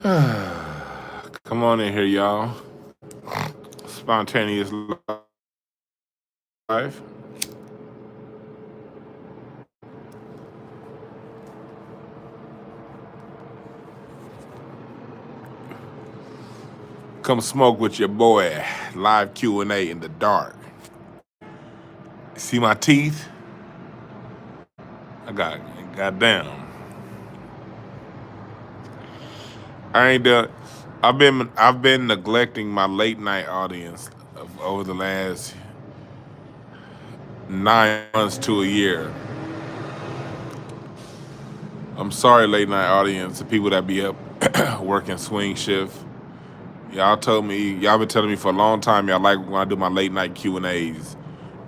Come on in here, y'all. Spontaneous life. Come smoke with your boy. Live Q&A in the dark. See my teeth? I got goddamn. I ain't done. I've been neglecting my late night audience over the last 9 months to a year. I'm sorry, late night audience, the people that be up working swing shift. Y'all been telling me for a long time y'all like when I do my late night Q&As.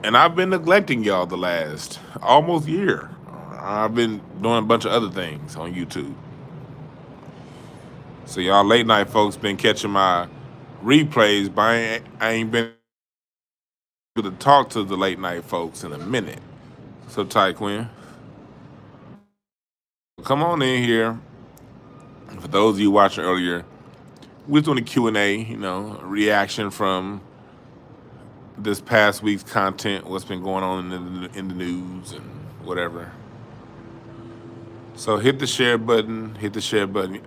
And I've been neglecting y'all the last almost year. I've been doing a bunch of other things on YouTube. So y'all late night folks been catching my replays, but I ain't been able to talk to the late night folks in a minute. So Ty Quinn, come on in here. For those of you watching earlier, we're doing a Q&A, a reaction from this past week's content, what's been going on in the news and whatever. So hit the share button, hit the share button.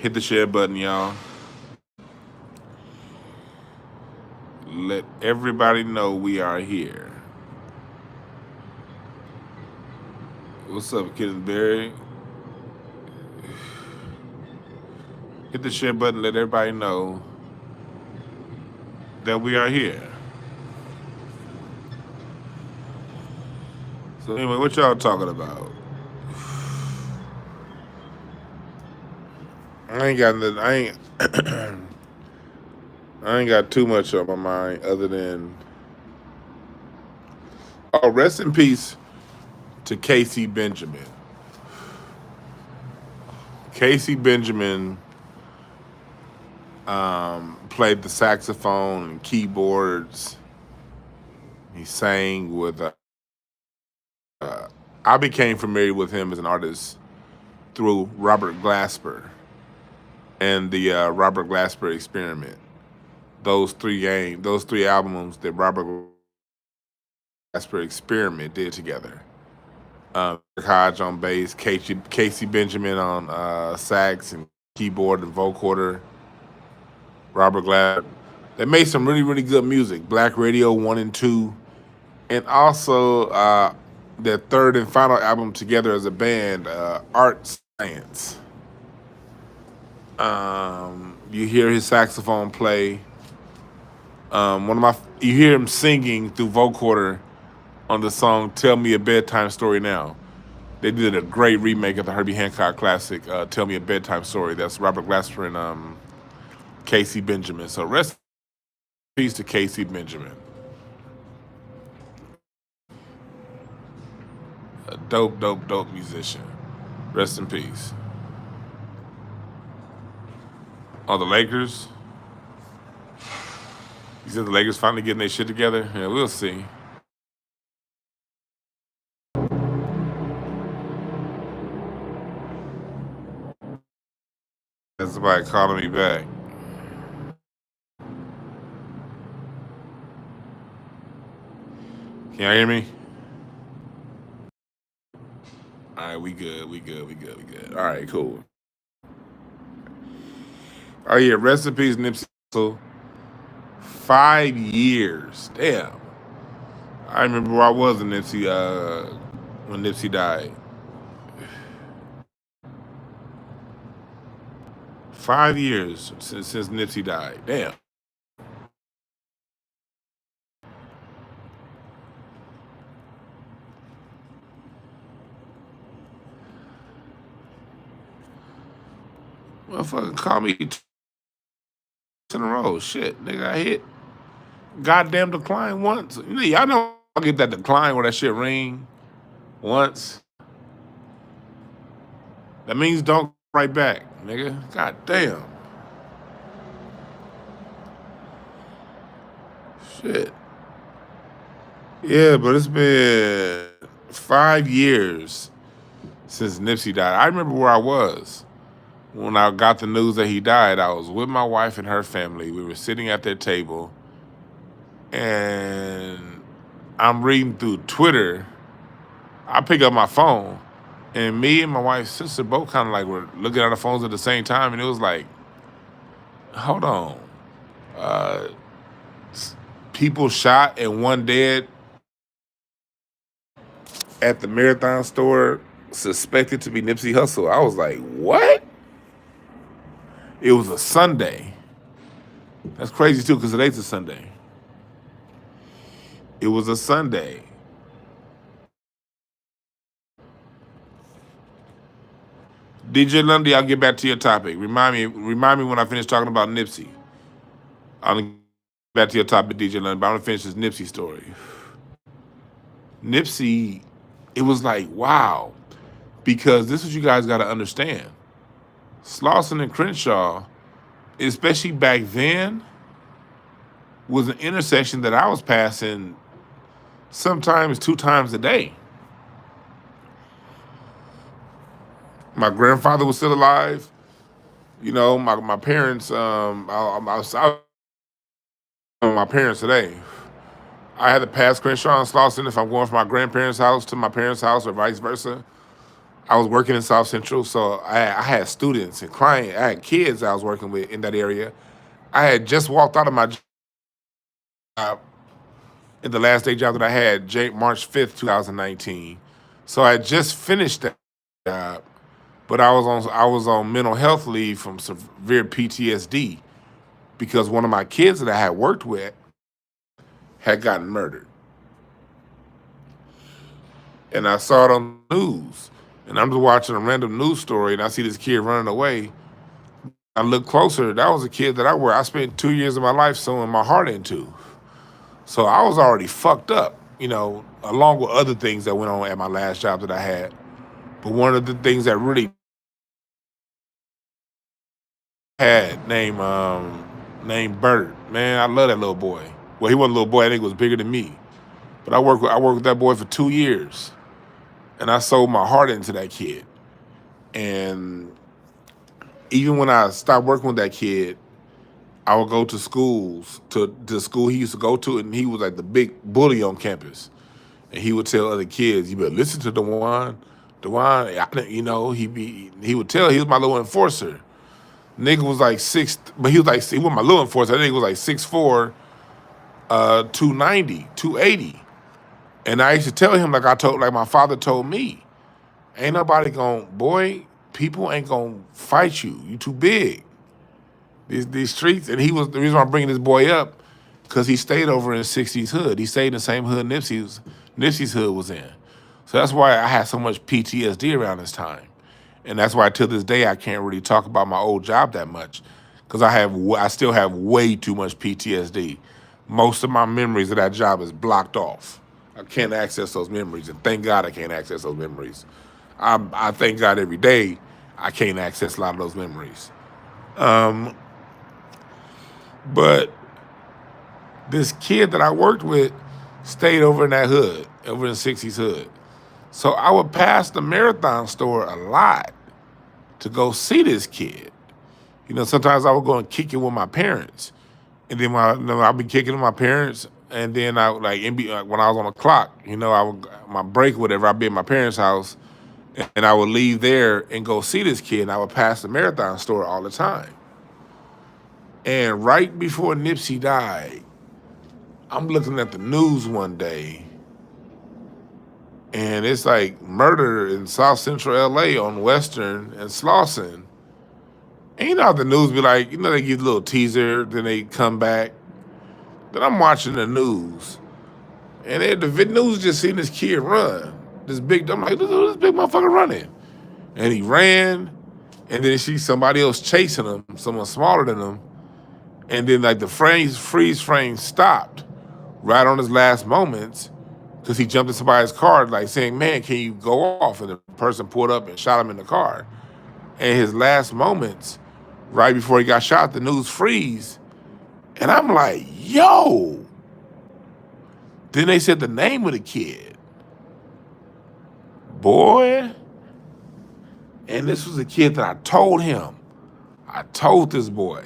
Hit the share button, y'all. Let everybody know we are here. What's up, Kidsberry? Hit the share button, let everybody know that we are here. So anyway, what y'all talking about? I ain't got nothing. I ain't got too much on my mind other than rest in peace to Casey Benjamin. Casey Benjamin played the saxophone and keyboards. He sang with. I became familiar with him as an artist through Robert Glasper and the Robert Glasper Experiment. Those three albums that Robert Glasper Experiment did together. Hodge on bass, Casey Benjamin on sax and keyboard and vocoder. Robert Glasper. They made some really, really good music. Black Radio 1 and 2. And also their third and final album together as a band, Art Science. You hear his saxophone play. You hear him singing through vocoder on the song "Tell Me a Bedtime Story Now." They did a great remake of the Herbie Hancock classic "Tell Me a Bedtime Story." That's Robert Glasper and Casey Benjamin. So rest in peace to Casey Benjamin. A dope musician. Rest in peace. Oh, the Lakers. You said the Lakers finally getting their shit together? Yeah, we'll see. That's somebody calling me back. Can y'all hear me? All right, we good. All right, cool. Oh yeah, rest in peace, Nipsey. 5 years. Damn. I remember where I was in Nipsey when Nipsey died. 5 years since Nipsey died. Damn. Motherfucker call me in a row. Shit, nigga, I hit goddamn decline once. Y'all know I get that decline where that shit ring once. That means don't right back, nigga. God damn. Shit. Yeah, but it's been 5 years since Nipsey died. I remember where I was when I got the news that he died. I was with my wife and her family. We were sitting at their table, and I'm reading through Twitter. I pick up my phone, and me and my wife's sister both kind of like were looking at our phones at the same time, and it was like, hold on, uh, people shot and one dead at the Marathon store, suspected to be Nipsey Hussle. I was like, what? It was a Sunday. That's crazy too, because today's a Sunday. It was a Sunday. DJ Lundy, I'll get back to your topic. Remind me when I finish talking about Nipsey. I'll get back to your topic, DJ Lundy, but I'm gonna finish this Nipsey story. Nipsey, it was like, wow, because this is what you guys gotta understand. Slauson and Crenshaw, especially back then, was an intersection that I was passing sometimes 2 times a day. My grandfather was still alive. You know, my parents. I my parents today. I had to pass Crenshaw and Slauson if I'm going from my grandparents' house to my parents' house or vice versa. I was working in South Central, so I had students and clients. I had kids I was working with in that area. I had just walked out of my job in the last day job that I had, March 5th, 2019. So I had just finished that job, but I was on mental health leave from severe PTSD because one of my kids that I had worked with had gotten murdered, and I saw it on the news. And I'm just watching a random news story, and I see this kid running away. I look closer. That was a kid that I spent 2 years of my life sewing my heart into. So I was already fucked up, along with other things that went on at my last job that I had. But one of the things that really had named Bert. Man, I love that little boy. Well, he wasn't a little boy. I think he was bigger than me. But I worked with that boy for 2 years, and I sold my heart into that kid. And even when I stopped working with that kid, I would go to schools, to the school he used to go to, and he was like the big bully on campus. And he would tell other kids, "You better listen to Dwan. Dwan, he would tell, he was my little enforcer. Nigga was like but he was my little enforcer. That nigga was like 6'4", 290, 280. And I used to tell him like my father told me, ain't nobody boy, people ain't gonna fight you. You too big. These streets, and he was the reason why I'm bringing this boy up, because he stayed over in 60s hood. He stayed in the same hood Nipsey's hood was in. So that's why I had so much PTSD around this time. And that's why to this day I can't really talk about my old job that much, because I still have way too much PTSD. Most of my memories of that job is blocked off. I can't access those memories, and thank God I can't access those memories. I thank God every day I can't access a lot of those memories. Um, but this kid that I worked with stayed over in that hood, over in 60s hood. So I would pass the Marathon store a lot to go see this kid. Sometimes I would go and kick it with my parents. And then I'd be kicking with my parents, and then I would, when I was on the clock, my break, whatever, I'd be at my parents' house, and I would leave there and go see this kid, and I would pass the Marathon store all the time. And right before Nipsey died, I'm looking at the news one day, and it's like murder in South Central LA on Western and Slauson. And how the news be like, they give a little teaser, then they come back. Then I'm watching the news, and the news just seen this kid run. I'm like, this big motherfucker running. And he ran, and then see somebody else chasing him, someone smaller than him. And then the freeze frame stopped right on his last moments, because he jumped in somebody's car, saying, "Man, can you go off?" And the person pulled up and shot him in the car. And his last moments, right before he got shot, the news freeze. And I'm like, yo, Then they said the name of the kid. Boy. And this was a kid that I told him. I told this boy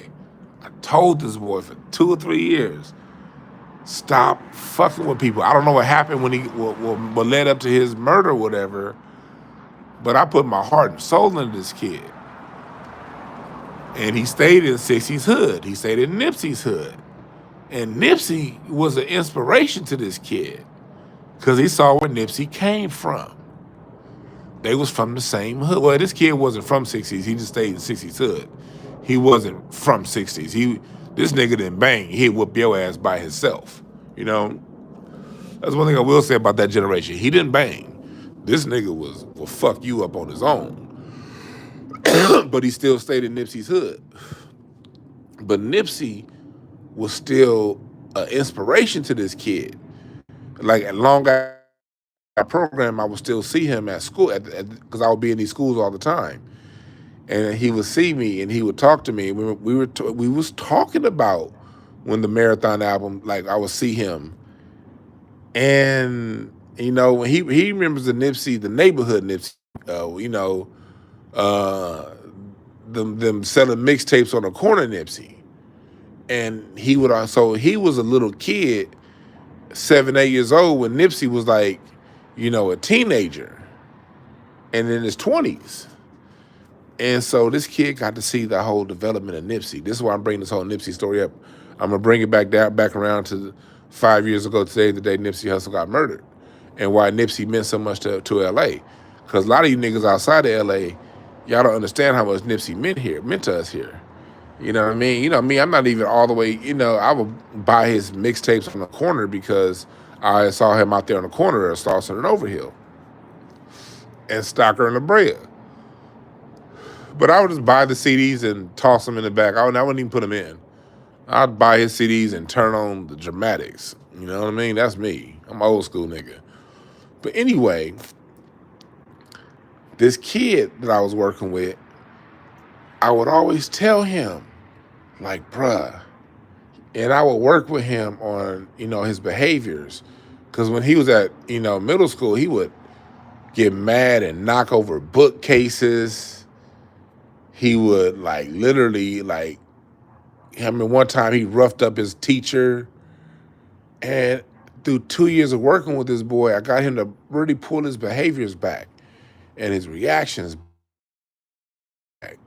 for 2 or 3 years, stop fucking with people. I don't know what happened when what led up to his murder or whatever, but I put my heart and soul into this kid. And he stayed in 60's hood. He stayed in Nipsey's hood. And Nipsey was an inspiration to this kid because he saw where Nipsey came from. They was from the same hood. Well, this kid wasn't from 60's. He just stayed in 60's hood. He wasn't from 60's. This nigga didn't bang. He'd whoop your ass by himself. You know? That's one thing I will say about that generation. He didn't bang. This nigga will fuck you up on his own. But he still stayed in Nipsey's hood. But Nipsey was still an inspiration to this kid. Like, as long as program, I would still see him at school because I would be in these schools all the time, and he would see me and he would talk to me. We was talking about when the Marathon album, like I would see him, and you know when he remembers the Nipsey, the neighborhood Nipsey, you know, them selling mixtapes on the corner Nipsey, and he was a little kid, 7, 8 years old when Nipsey was like, you know, a teenager and in his 20s. And so this kid got to see the whole development of Nipsey. This is why I'm bringing this whole Nipsey story up. I'm going to bring it back around to 5 years ago today, the day Nipsey Hussle got murdered, and why Nipsey meant so much to L.A. Because a lot of you niggas outside of L.A., y'all don't understand how much Nipsey meant to us here. You know what I mean? You know me, I'm not even all the way, you know, I would buy his mixtapes from the corner because I saw him out there on the corner of Slauson and Overhill and Stocker and La Brea. But I would just buy the CDs and toss them in the back. I wouldn't even put them in. I'd buy his CDs and turn on the dramatics. You know what I mean? That's me. I'm an old school nigga. But anyway, this kid that I was working with, I would always tell him, like, bruh, and I would work with him on, you know, his behaviors. Because when he was at, you know, middle school, he would get mad and knock over bookcases. He would, like, literally, like, I mean, one time he roughed up his teacher. And through 2 years of working with this boy, I got him to really pull his behaviors back and his reactions back.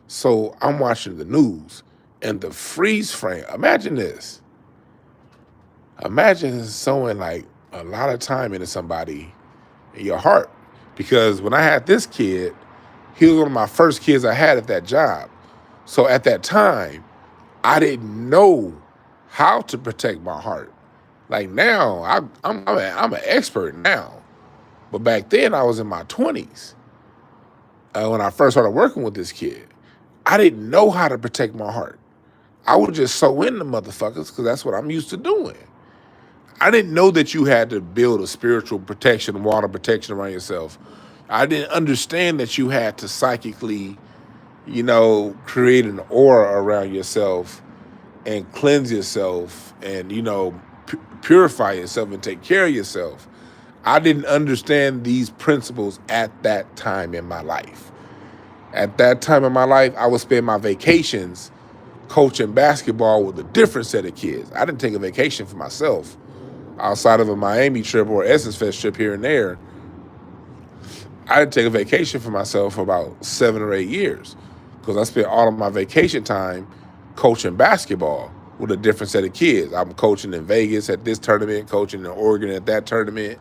So I'm watching the news and the freeze frame. Imagine this. Imagine sowing like a lot of time into somebody in your heart. Because when I had this kid, he was one of my first kids I had at that job. So at that time, I didn't know how to protect my heart. Like now, I'm an expert now. But back then, I was in my 20s when I first started working with this kid. I didn't know how to protect my heart. I would just sow in the motherfuckers because that's what I'm used to doing. I didn't know that you had to build a spiritual protection, water protection around yourself. I didn't understand that you had to psychically, you know, create an aura around yourself and cleanse yourself and, you know, purify yourself and take care of yourself. I didn't understand these principles at that time in my life. At that time in my life, I would spend my vacations coaching basketball with a different set of kids. I didn't take a vacation for myself outside of a Miami trip or Essence Fest trip here and there. I didn't take a vacation for myself for about 7 or 8 years because I spent all of my vacation time coaching basketball with a different set of kids. I'm coaching in Vegas at this tournament, coaching in Oregon at that tournament,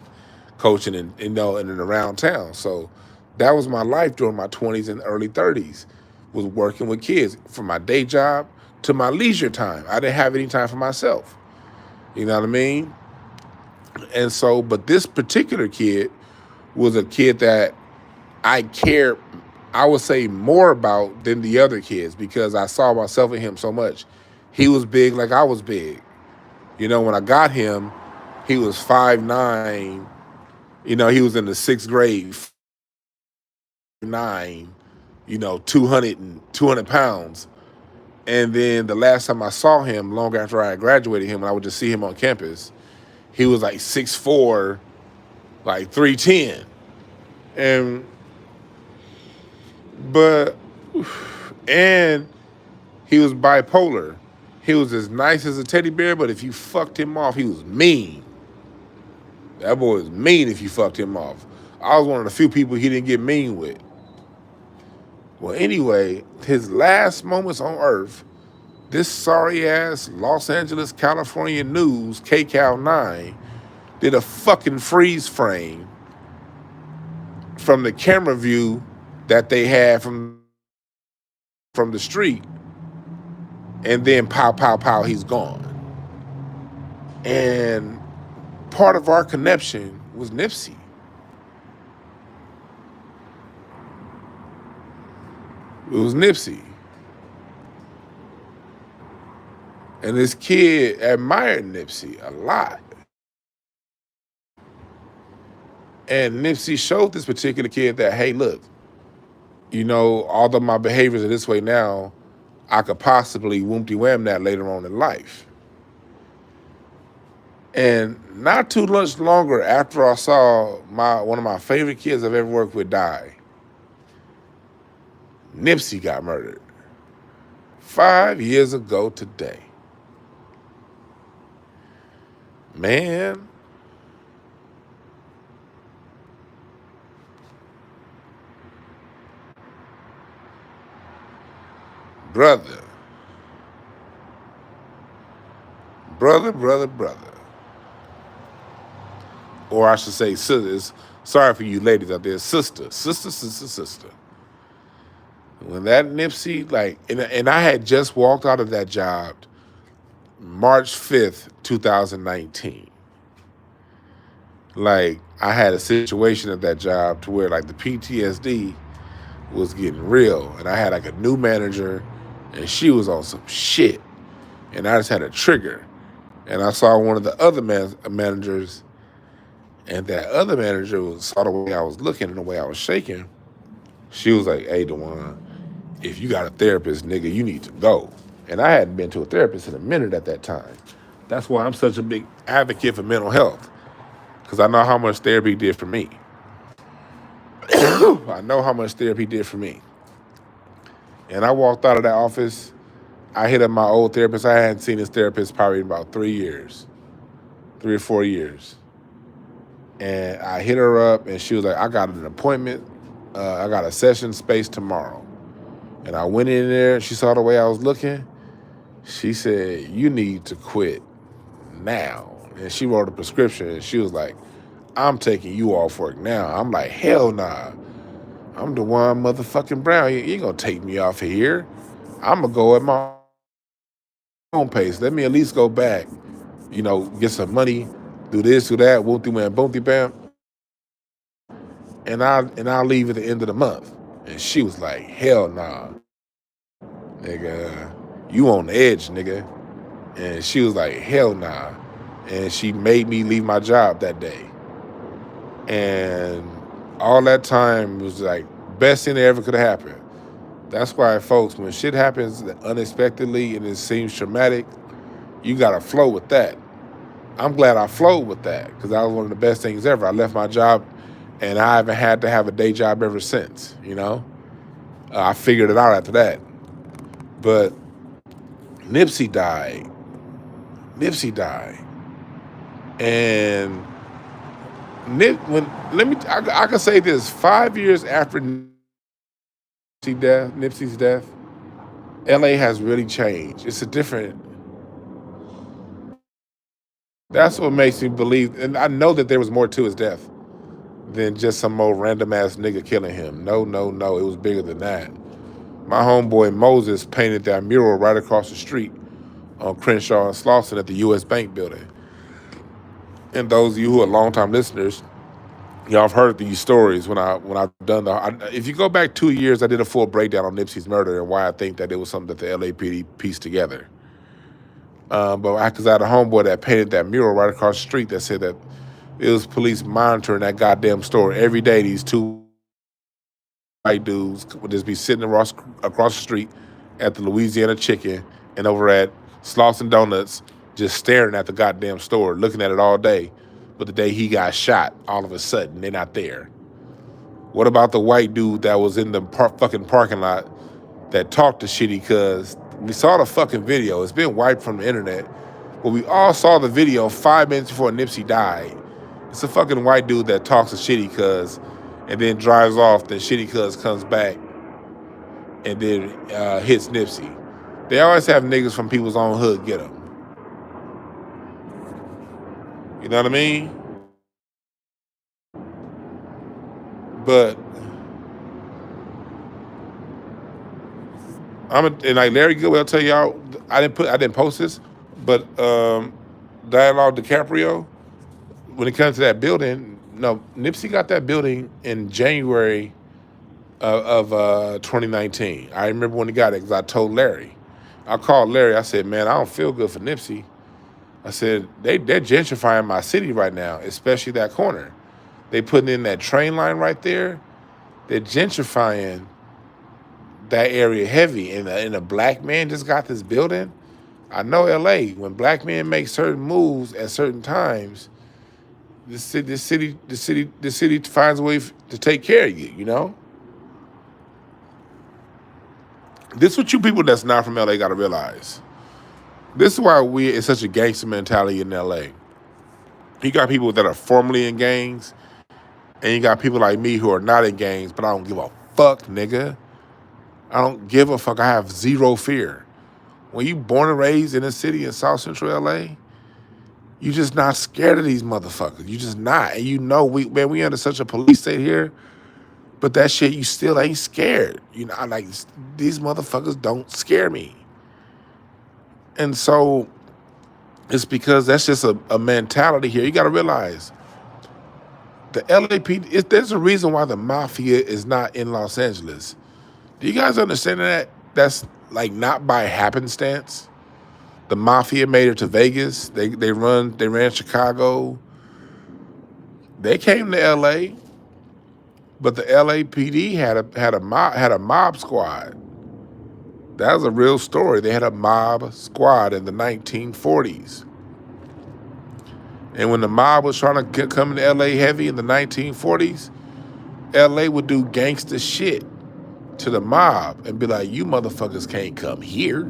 coaching in, you know, in and around town. So that was my life during my 20s and early 30s, was working with kids from my day job to my leisure time. I didn't have any time for myself. You know what I mean? And so, but this particular kid was a kid that I cared, I would say, more about than the other kids because I saw myself in him so much. He was big like I was big. You know, when I got him, he was 5'9". You know, he was in the 6th grade, 9, you know, 200 pounds. And then the last time I saw him, long after I had graduated him, and I would just see him on campus, he was like 6'4", like 310. And but and he was bipolar. He was as nice as a teddy bear, but if you fucked him off, he was mean. That boy was mean if you fucked him off. I was one of the few people he didn't get mean with. Well, anyway, his last moments on Earth, this sorry-ass Los Angeles, California news, KCAL9, did a fucking freeze frame from the camera view that they had from the street, and then pow, pow, pow, he's gone. And part of our connection was Nipsey. It was Nipsey. And this kid admired Nipsey a lot. And Nipsey showed this particular kid that, hey, look, you know, although my behaviors are this way now, I could possibly whoom-de-wham that later on in life. And not too much longer after I saw one of my favorite kids I've ever worked with die, Nipsey got murdered 5 years ago today. Man, brother. Or I should say sisters. Sorry for you ladies out there. Sister. When that Nipsey, like, and I had just walked out of that job March 5th, 2019. Like, I had a situation at that job to where, like, the PTSD was getting real. And I had, like, a new manager, and she was on some shit. And I just had a trigger. And I saw one of the other managers, and that other manager saw the way I was looking and the way I was shaking. She was like, hey, Dwan, if you got a therapist, nigga, you need to go. And I hadn't been to a therapist in a minute at that time. That's why I'm such a big advocate for mental health, because I know how much therapy did for me. I know how much therapy did for me. And I walked out of that office. I hit up my old therapist. I hadn't seen this therapist probably in about 3 or 4 years. And I hit her up, and she was like, I got an appointment. I got a session space tomorrow. And I went in there. She saw the way I was looking. She said, you need to quit now. And she wrote a prescription, and she was like, I'm taking you off work now. I'm like, hell nah. I'm DwannBrown motherfucking Brown. You ain't gonna take me off of here. I'm gonna go at my own pace. Let me at least go back, you know, get some money, do this, do that, whoop-de-wham, boom-de-bam, and I'll leave at the end of the month. And she was like, hell nah, nigga, you on the edge, nigga. And she was like, hell nah. And she made me leave my job that day. And all that time was like best thing that ever could have happened. That's why, folks, when shit happens unexpectedly and it seems traumatic, you gotta flow with that. I'm glad I flowed with that, because that was one of the best things ever. I left my job, and I haven't had to have a day job ever since, you know? I figured it out after that. But Nipsey died. And I can say this, 5 years after Nipsey's death, LA has really changed. It's a different. That's what makes me believe, and I know that there was more to his death than just some old random ass nigga killing him. No, it was bigger than that. My homeboy Moses painted that mural right across the street on Crenshaw and Slauson at the U.S. Bank building. And those of you who are longtime listeners, y'all have heard these stories when I've done if you go back 2 years, I did a full breakdown on Nipsey's murder and why I think that it was something that the LAPD pieced together. But because I had a homeboy that painted that mural right across the street that said that it was police monitoring that goddamn store every day. These two white dudes would just be sitting across the street at the Louisiana Chicken and over at Slauson Donuts, just staring at the goddamn store, looking at it all day. But the day he got shot, all of a sudden, they're not there. What about the white dude that was in the fucking parking lot that talked to Shitty cuz? We saw the fucking video. It's been wiped from the internet. But we all saw the video 5 minutes before Nipsey died. It's a fucking white dude that talks to Shitty cuz and then drives off. Then Shitty cuz comes back and then hits Nipsey. They always have niggas from people's own hood get them. You know what I mean? But and like Larry Goodwell tell y'all, I didn't post this, but Dialogue DiCaprio, when it comes to that building, no, Nipsey got that building in January of 2019. I remember when he got it because I told Larry. I called Larry. I said, man, I don't feel good for Nipsey. I said, they're gentrifying my city right now, especially that corner. They putting in that train line right there. They're gentrifying that area heavy. And a black man just got this building. I know LA, when black men make certain moves at certain times, the city finds a way to take care of you, you know? This is what you people that's not from LA gotta realize. This is why it's such a gangster mentality in LA. You got people that are formerly in gangs, and you got people like me who are not in gangs, but I don't give a fuck, nigga. I don't give a fuck. I have zero fear. When you born and raised in a city in South Central LA, you just not scared of these motherfuckers. You just not. And you know, we under such a police state here, but that shit, you still ain't scared. You know, like, these motherfuckers don't scare me. And so it's because that's just a mentality here. You got to realize the LAPD, there's a reason why the mafia is not in Los Angeles. Do you guys understand that? That's like not by happenstance. The mafia made it to Vegas. They ran Chicago. They came to LA, but the LAPD had a mob squad. That was a real story. They had a mob squad in the 1940s. And when the mob was trying to come to LA heavy in the 1940s, LA would do gangster shit to the mob and be like, you motherfuckers can't come here.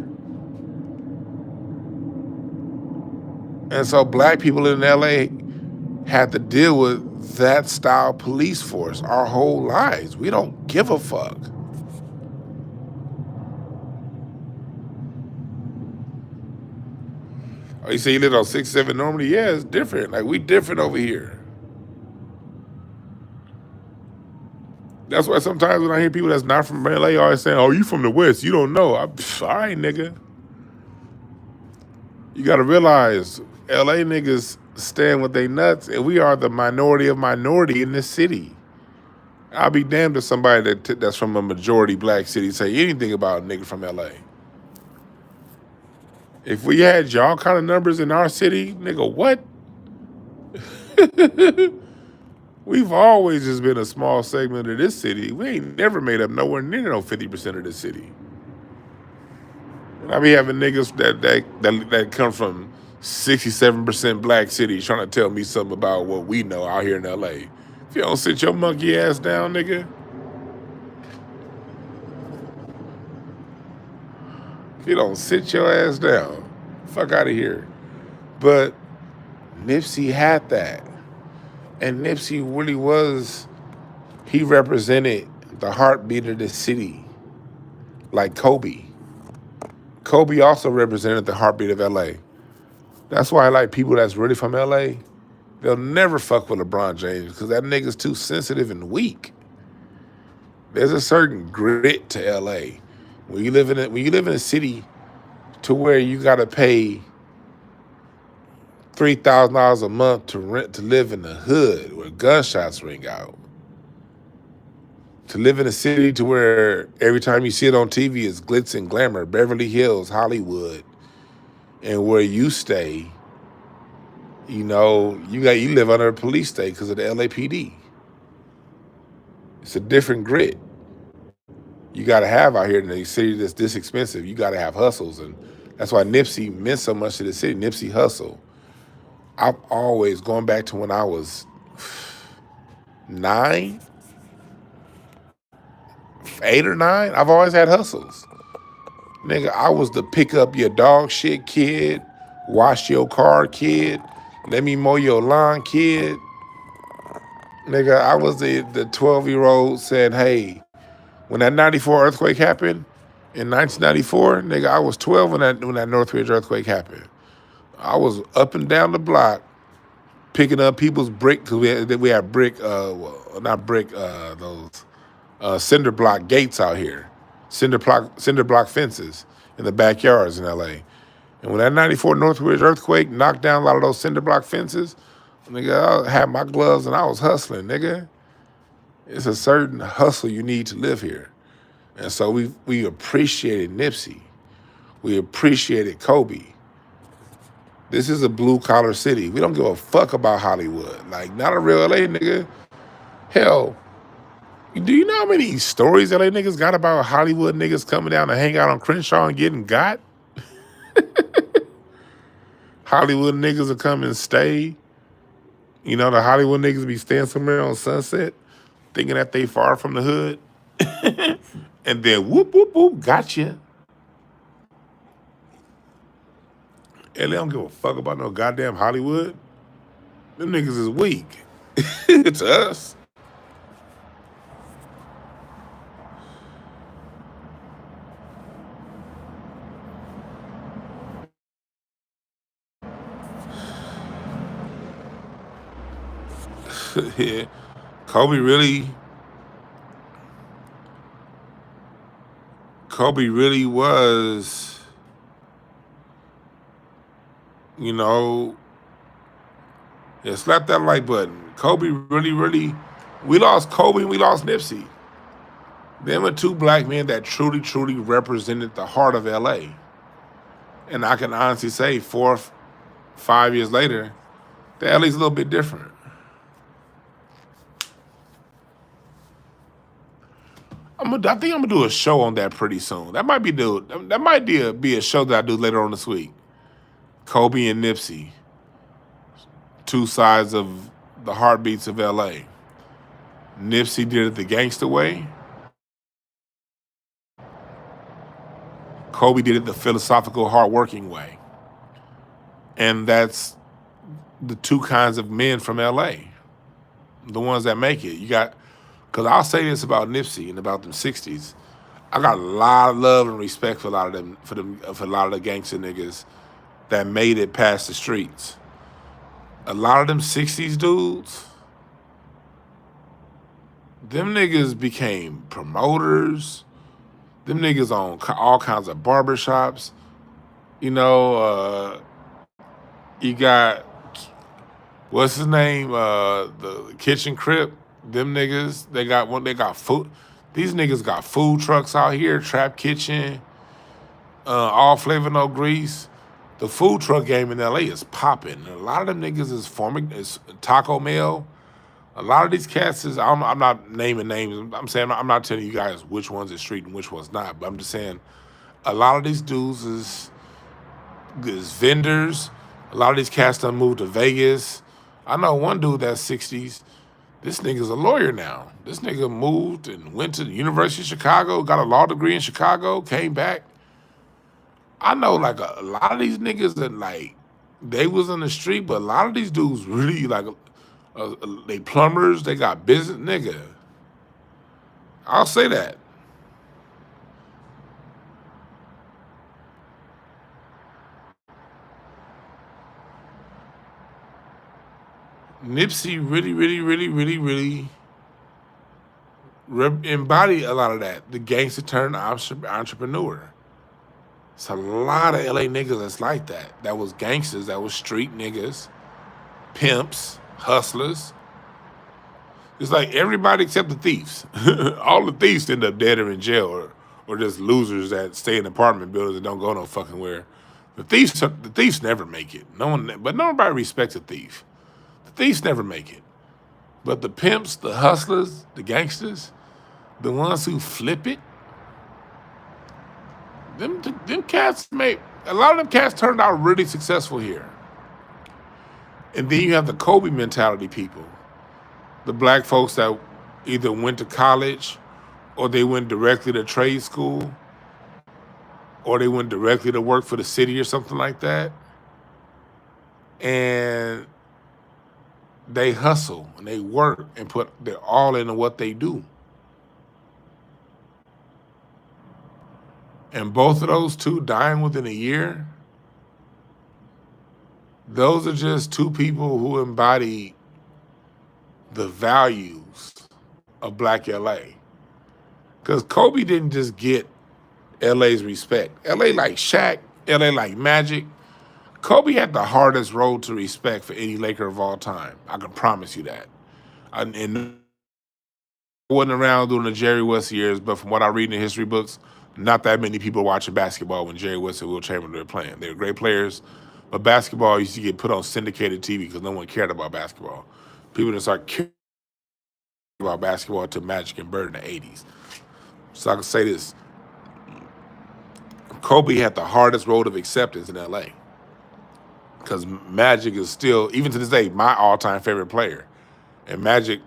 And so black people in LA had to deal with that style police force our whole lives. We don't give a fuck. Oh, you say you live on 6-7 Normandy? Yeah, it's different. Like, we different over here. That's why sometimes when I hear people that's not from LA always saying, oh, you from the West, you don't know. All right, nigga. You got to realize, LA niggas stand with they nuts, and we are the minority of minority in this city. I'll be damned if somebody that's from a majority black city say anything about a nigga from LA. If we had y'all kind of numbers in our city, nigga, what? We've always just been a small segment of this city. We ain't never made up nowhere near no 50% of this city. And I be having niggas that come from 67% black cities trying to tell me something about what we know out here in LA. If you don't sit your monkey ass down, nigga. If you don't sit your ass down, fuck out of here. But Nipsey had that. And Nipsey really was, he represented the heartbeat of the city, like Kobe. Kobe also represented the heartbeat of LA. That's why I like people that's really from LA. They'll never fuck with LeBron James because that nigga's too sensitive and weak. There's a certain grit to LA. When you live in a city to where you gotta pay $3,000 a month to live in the hood where gunshots ring out. To live in a city to where every time you see it on TV it's glitz and glamour, Beverly Hills, Hollywood, and where you stay, you know, you live under a police state because of the LAPD. It's a different grit. You gotta have out here in a city that's this expensive. You gotta have hustles, and That's why Nipsey meant so much to the city. Nipsey Hussle. I've always, going back to when I was 9, 8 or 9, I've always had hustles. Nigga, I was the pick up your dog shit kid, wash your car kid, let me mow your lawn kid. Nigga, I was the 12-year-old said, hey, when that 94 earthquake happened in 1994, nigga, I was 12 when that Northridge earthquake happened. I was up and down the block picking up people's brick, because we had brick, well, not brick, those cinder block gates out here, cinder block fences in the backyards in LA. And when that 94 Northridge earthquake knocked down a lot of those cinder block fences, nigga, I had my gloves and I was hustling, nigga. It's a certain hustle you need to live here. And so we appreciated Nipsey. We appreciated Kobe. This is a blue-collar city. We don't give a fuck about Hollywood. Like, not a real LA nigga. Hell, do you know how many stories LA niggas got about Hollywood niggas coming down to hang out on Crenshaw and getting got? Hollywood niggas will come and stay. You know, the Hollywood niggas be staying somewhere on Sunset thinking that they far from the hood. And then whoop, whoop, whoop, gotcha. And they don't give a fuck about no goddamn Hollywood. Them niggas is weak. It's us. Yeah. Kobe really was, you know, yeah, slap that like button. Kobe really, we lost Kobe and we lost Nipsey. Them were two black men that truly represented the heart of LA. And I can honestly say 4 or 5 years later, the LA's a little bit different. I think I'm gonna do a show on that pretty soon. That might be be a show that I do later on this week. Kobe and Nipsey, two sides of the heartbeats of LA. Nipsey did it the gangster way. Kobe did it the philosophical, hardworking way. And that's the two kinds of men from LA, the ones that make it. You got, because I'll say this about Nipsey and about them 60s. I got a lot of love and respect for a lot of them, for a lot of the gangster niggas that made it past the streets. A lot of them 60s dudes, them niggas became promoters. Them niggas own all kinds of barbershops. You know, you got, what's his name? The Kitchen Crip. Them niggas, they got food. These niggas got food trucks out here, Trap Kitchen, all flavor, no grease. The food truck game in LA is popping. A lot of them niggas is Taco Bell. A lot of these cats is, I'm not naming names. I'm saying, I'm not telling you guys which one's is street and which one's not, but I'm just saying a lot of these dudes is vendors. A lot of these cats done moved to Vegas. I know one dude that's 60s. This nigga's a lawyer now. This nigga moved and went to the University of Chicago, got a law degree in Chicago, came back. I know like a lot of these niggas that like, they was in the street, but a lot of these dudes really like, they plumbers, they got business, nigga. I'll say that. Nipsey really embodied a lot of that. The gangster turned entrepreneur. It's a lot of LA niggas that's like that. That was gangsters, that was street niggas, pimps, hustlers. It's like everybody except the thieves. All the thieves end up dead or in jail, or just losers that stay in apartment buildings and don't go no fucking where. The thieves never make it. But nobody respects a thief. The thieves never make it. But the pimps, the hustlers, the gangsters, the ones who flip it, them cats make A lot of them cats turned out really successful here. And then you have the Kobe mentality people, the black folks that either went to college or they went directly to trade school or they went directly to work for the city or something like that. And they hustle and they work and put their all into what they do. And both of those two dying within a year, those are just two people who embody the values of Black LA. Because Kobe didn't just get LA's respect. LA like Shaq, LA like Magic. Kobe had the hardest road to respect for any Laker of all time. I can promise you that. And I wasn't around during the Jerry West years, but from what I read in the history books, not that many people watching basketball when Jerry West and Will Chamberlain were playing. They were great players, but basketball used to get put on syndicated TV because no one cared about basketball. People didn't start caring about basketball until Magic and Bird in the 80s. So I can say this. Kobe had the hardest road of acceptance in LA because Magic is still, even to this day, my all-time favorite player. And Magic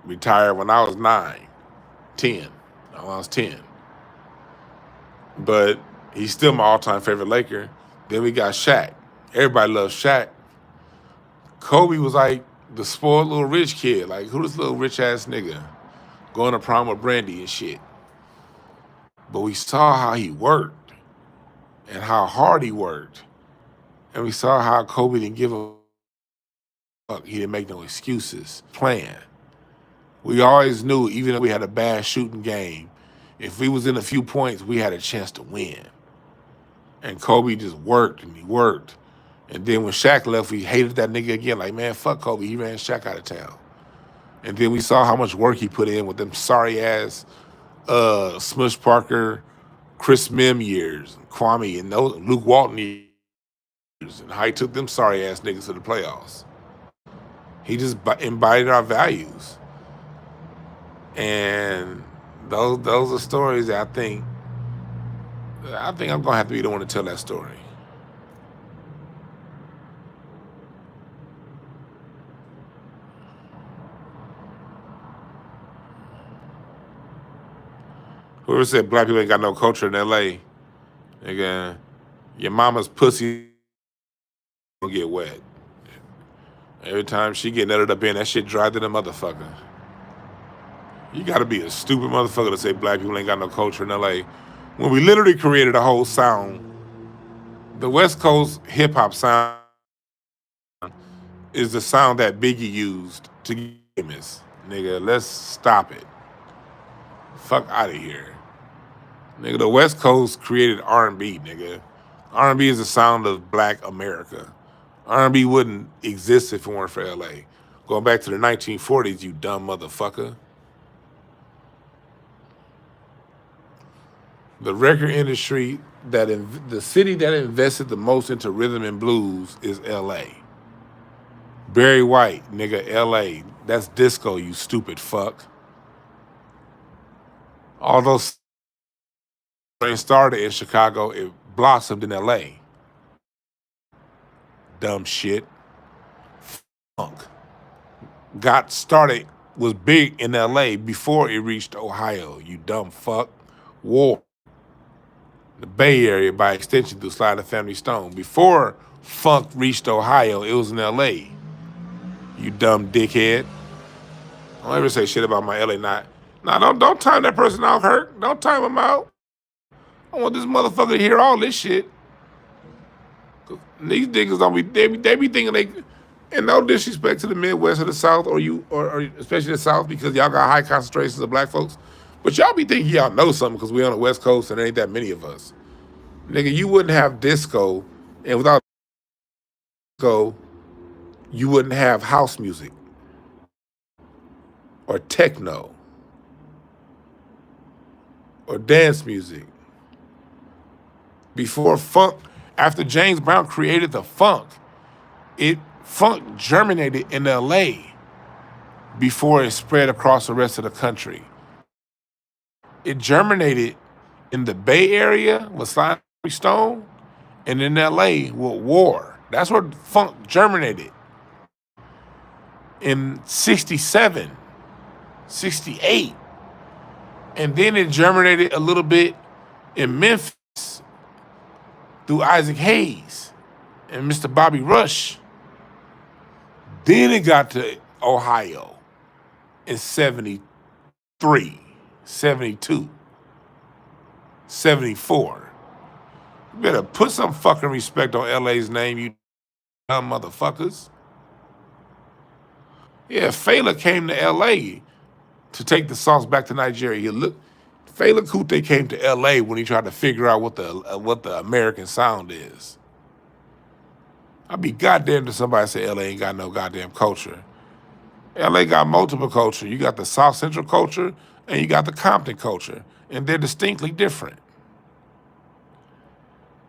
retired when I was 10. When I was 10. But he's still my all-time favorite Laker. Then we got Shaq. Everybody loves Shaq. Kobe was like the spoiled little rich kid. Like, who this little rich-ass nigga going to prom with Brandy and shit? But we saw how he worked and how hard he worked. And we saw how Kobe didn't give a fuck. He didn't make no excuses. Playing. We always knew, even if we had a bad shooting game, if we was in a few points, we had a chance to win. And Kobe just worked and he worked. And then when Shaq left, we hated that nigga again. Like, man, fuck Kobe. He ran Shaq out of town. And then we saw how much work he put in with them sorry-ass Smush Parker, Chris Mim years, Kwame, and those Luke Walton years, and how he took them sorry-ass niggas to the playoffs. He just embodied our values. And those are stories that I think I'm gonna have to be the one to tell that story. Whoever said black people ain't got no culture in LA, nigga, your mama's pussy will get wet. Every time she get nutted up in, that shit dry to the motherfucker. You gotta be a stupid motherfucker to say black people ain't got no culture in LA. When we literally created a whole sound, the West Coast hip hop sound is the sound that Biggie used to get famous. Nigga, let's stop it. Fuck out of here. Nigga, the West Coast created R&B, nigga. R&B is the sound of Black America. R&B wouldn't exist if it weren't for LA. Going back to the 1940s, you dumb motherfucker. The record industry, the city that invested the most into rhythm and blues is LA. Barry White, nigga, LA. That's disco, you stupid fuck. Although it started in Chicago, it blossomed in LA. Dumb shit. Funk. Was big in LA before it reached Ohio, you dumb fuck. War. The Bay Area, by extension, through Sly and the Family Stone. Before funk reached Ohio, it was in LA. You dumb dickhead. Don't ever say shit about my LA night. Nah, don't time that person out, Hurt. Don't time him out. I want this motherfucker to hear all this shit. These niggas don't be they be thinking they, and no disrespect to the Midwest or the South or especially the South, because y'all got high concentrations of black folks. But y'all be thinking y'all know something because we on the West Coast and there ain't that many of us. Nigga, you wouldn't have disco, and without disco, you wouldn't have house music or techno or dance music. Before funk, after James Brown created the funk germinated in LA before it spread across the rest of the country. It germinated in the Bay Area with Sly Stone, And in LA with war. That's where funk germinated. In 67, 68. And then it germinated a little bit in Memphis through Isaac Hayes and Mr. Bobby Rush. Then it got to Ohio in 73, 72, 74. You better put some fucking respect on LA's name, you dumb motherfuckers. Yeah, Fela came to LA to take the songs back to Nigeria. Fela Kuti came to LA when he tried to figure out what the American sound is. I'd be goddamn to somebody say LA ain't got no goddamn culture. LA got multiple culture. You got the South Central culture and you got the Compton culture, and they're distinctly different.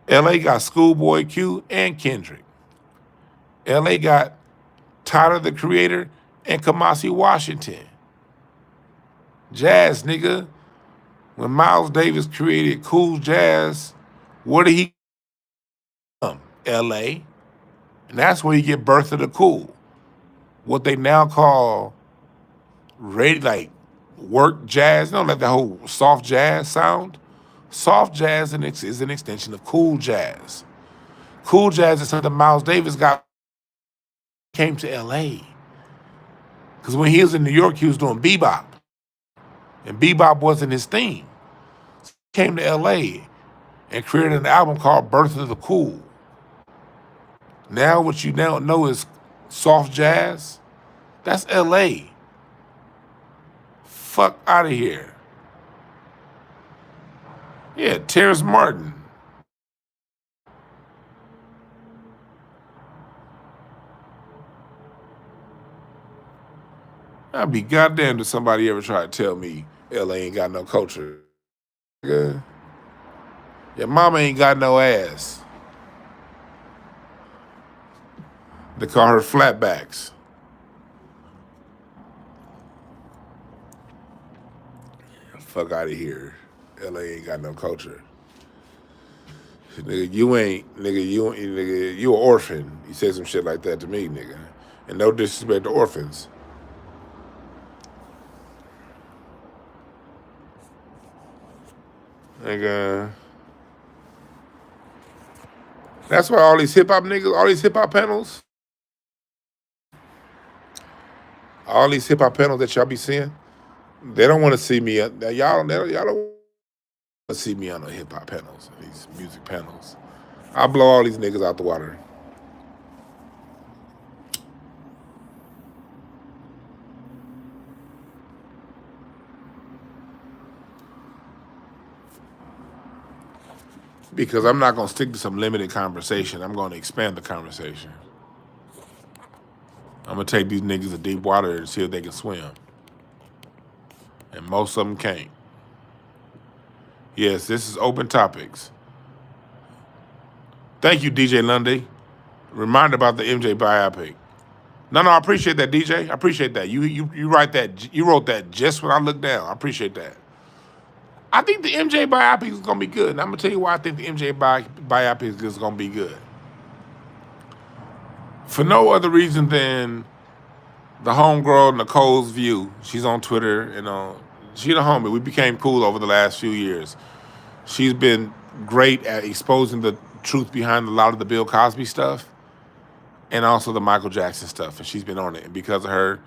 LA got Schoolboy Q and Kendrick. LA got Tyler the Creator and Kamasi Washington. Jazz, nigga. When Miles Davis created cool jazz, where did he come? LA. And that's where you get Birth of the Cool. What they now call like work jazz, like the whole soft jazz sound. Soft jazz is an extension of cool jazz. Cool jazz is something Miles Davis came to LA. Because when he was in New York, he was doing bebop. And bebop wasn't his theme. So he came to LA and created an album called Birth of the Cool. Now what you now know is soft jazz. That's LA. Fuck out of here. Yeah, Terrence Martin. I'd be goddamn if somebody ever try to tell me LA ain't got no culture. Your mama ain't got no ass. They call her flatbacks. Fuck out of here. LA ain't got no culture. Nigga, you an orphan. You said some shit like that to me, nigga. And no disrespect to orphans. Nigga. That's why all these hip hop niggas, all these hip hop panels, all these hip hop panels that y'all be seeing, they don't want to see me. Y'all don't want to see me on the hip hop panels, these music panels. I blow all these niggas out the water. Because I'm not going to stick to some limited conversation. I'm going to expand the conversation. I'm going to take these niggas to deep water and see if they can swim. And most of them can't. Yes, this is Open Topics. Thank you, DJ Lundy. Reminder about the MJ biopic. No, I appreciate that, DJ. I appreciate that. You write that. You wrote that just when I looked down. I appreciate that. I think the MJ biopic is gonna be good, and I'm gonna tell you why I think the MJ biopic is gonna be good. For no other reason than the homegirl Nicole's view. She's on Twitter, she's a homie. We became cool over the last few years. She's been great at exposing the truth behind a lot of the Bill Cosby stuff and also the Michael Jackson stuff, and she's been on it. And because of her,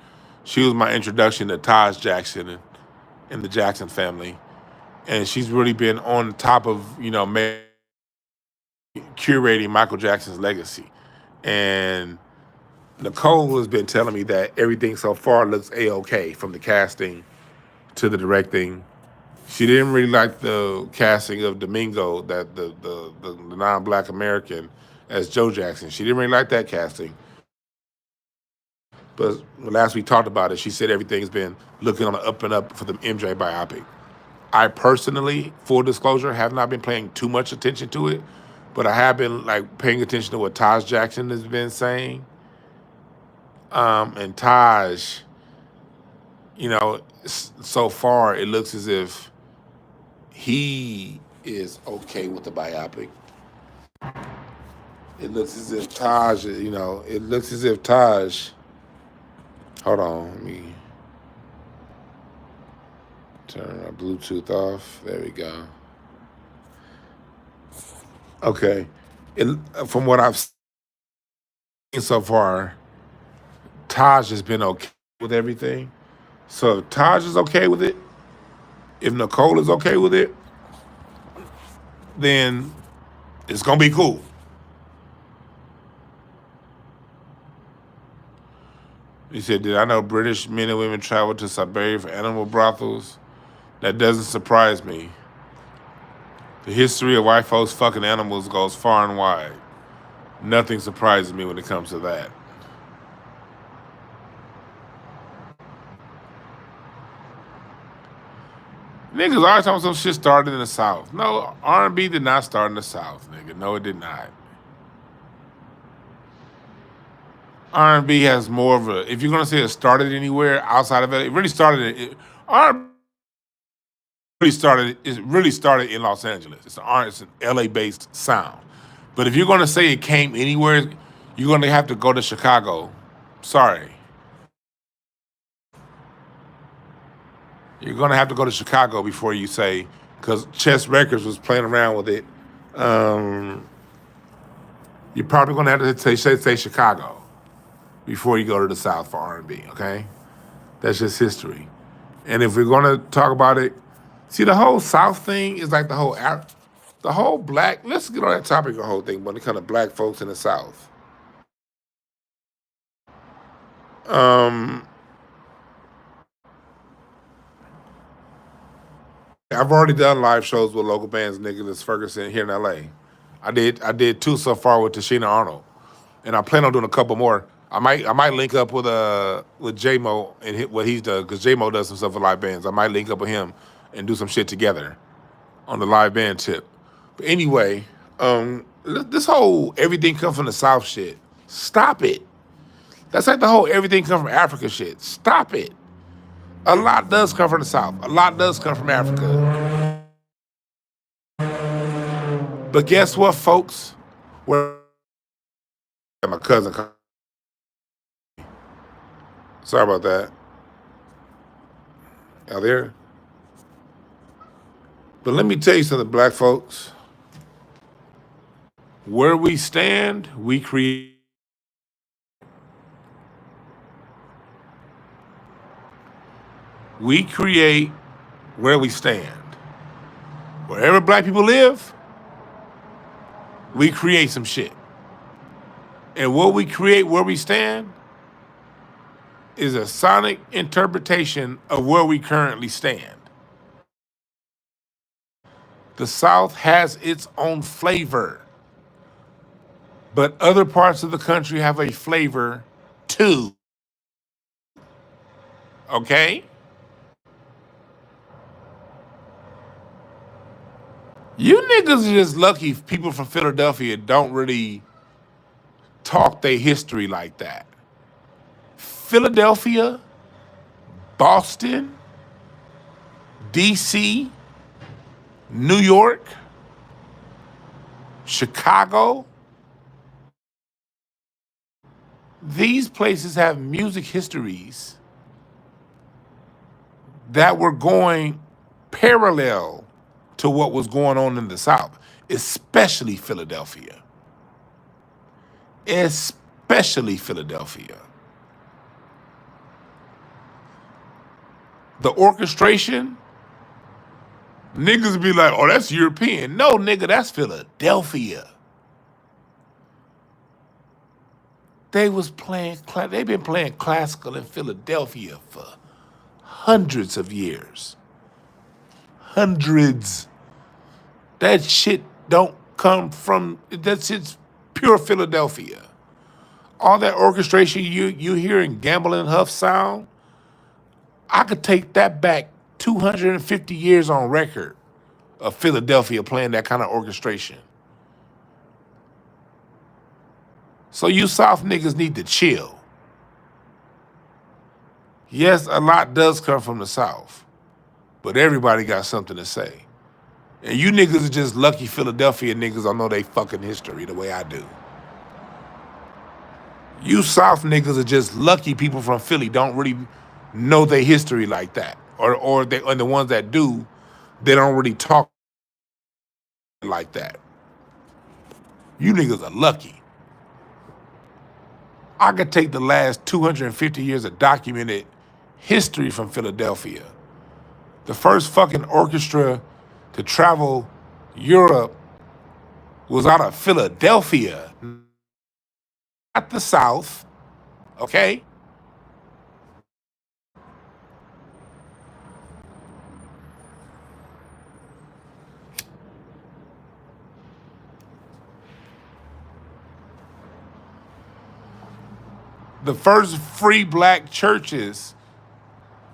she was my introduction to Taj Jackson and the Jackson family. And she's really been on top of, curating Michael Jackson's legacy. And Nicole has been telling me that everything so far looks A-okay, from the casting to the directing. She didn't really like the casting of Domingo, that the non-black American, as Joe Jackson. She didn't really like that casting. But last we talked about it, she said everything's been looking on the up and up for the MJ biopic. I personally, full disclosure, have not been paying too much attention to it, but I have been paying attention to what Taj Jackson has been saying. And Taj, so far it looks as if he is okay with the biopic. It looks as if Taj, it looks as if Taj. Hold on, let me turn my Bluetooth off. There we go. Okay. It, from what I've seen so far, Taj has been okay with everything. So if Taj is okay with it, if Nicole is okay with it, then it's gonna be cool. He said, "Did I know British men and women travel to Siberia for animal brothels? That doesn't surprise me. The history of white folks fucking animals goes far and wide. Nothing surprises me when it comes to that." Niggas always talking some shit started in the South. No, R&B did not start in the South, nigga. No, it did not. R&B has more of a. If you're gonna say it started anywhere outside of it, it really started. R&B really started in Los Angeles. It's an LA based sound. But if you're gonna say it came anywhere, you're gonna have to go to Chicago. Sorry, you're gonna have to go to Chicago before you say, because Chess Records was playing around with it. You're probably gonna have to say Chicago before you go to the South for R&B. Okay, that's just history. And if we're gonna talk about it, see, the whole South thing is like the whole black. Let's get on that topic of the whole thing when it comes to black folks in the South. Um, I've already done live shows with local bands, Nicholas Ferguson here in LA. I did two so far with Tashina Arnold, and I plan on doing a couple more. I might link up with J Mo and hit what he's done, because J Mo does some stuff with live bands. I might link up with him and do some shit together on the live band tip. But anyway, this whole everything come from the South shit. Stop it. That's like the whole everything come from Africa shit. Stop it. A lot does come from the South. A lot does come from Africa. But guess what, folks? Where my cousin. Sorry about that. Out there. But let me tell you something, black folks. Where we stand, we create. We create where we stand. Wherever black people live, we create some shit. And what we create where we stand is a sonic interpretation of where we currently stand. The South has its own flavor, but other parts of the country have a flavor too. Okay? You niggas are just lucky people from Philadelphia don't really talk their history like that. Philadelphia, Boston, DC, New York, Chicago. These places have music histories that were going parallel to what was going on in the South, especially Philadelphia. Especially Philadelphia. The orchestration, niggas be like, oh, that's European. No, nigga, that's Philadelphia. They've been playing classical in Philadelphia for hundreds of years. Hundreds. That shit don't come from, that shit's pure Philadelphia. All that orchestration you hear in Gamble and Huff sound, I could take that back 250 years on record of Philadelphia playing that kind of orchestration. So you South niggas need to chill. Yes, a lot does come from the South, but everybody got something to say. And you niggas are just lucky Philadelphia niggas don't know they fucking history the way I do. You South niggas are just lucky people from Philly don't really know their history like that. And the ones that do, they don't really talk like that. You niggas are lucky. I could take the last 250 years of documented history from Philadelphia. The first fucking orchestra to travel Europe was out of Philadelphia, not the South, okay? The first free black churches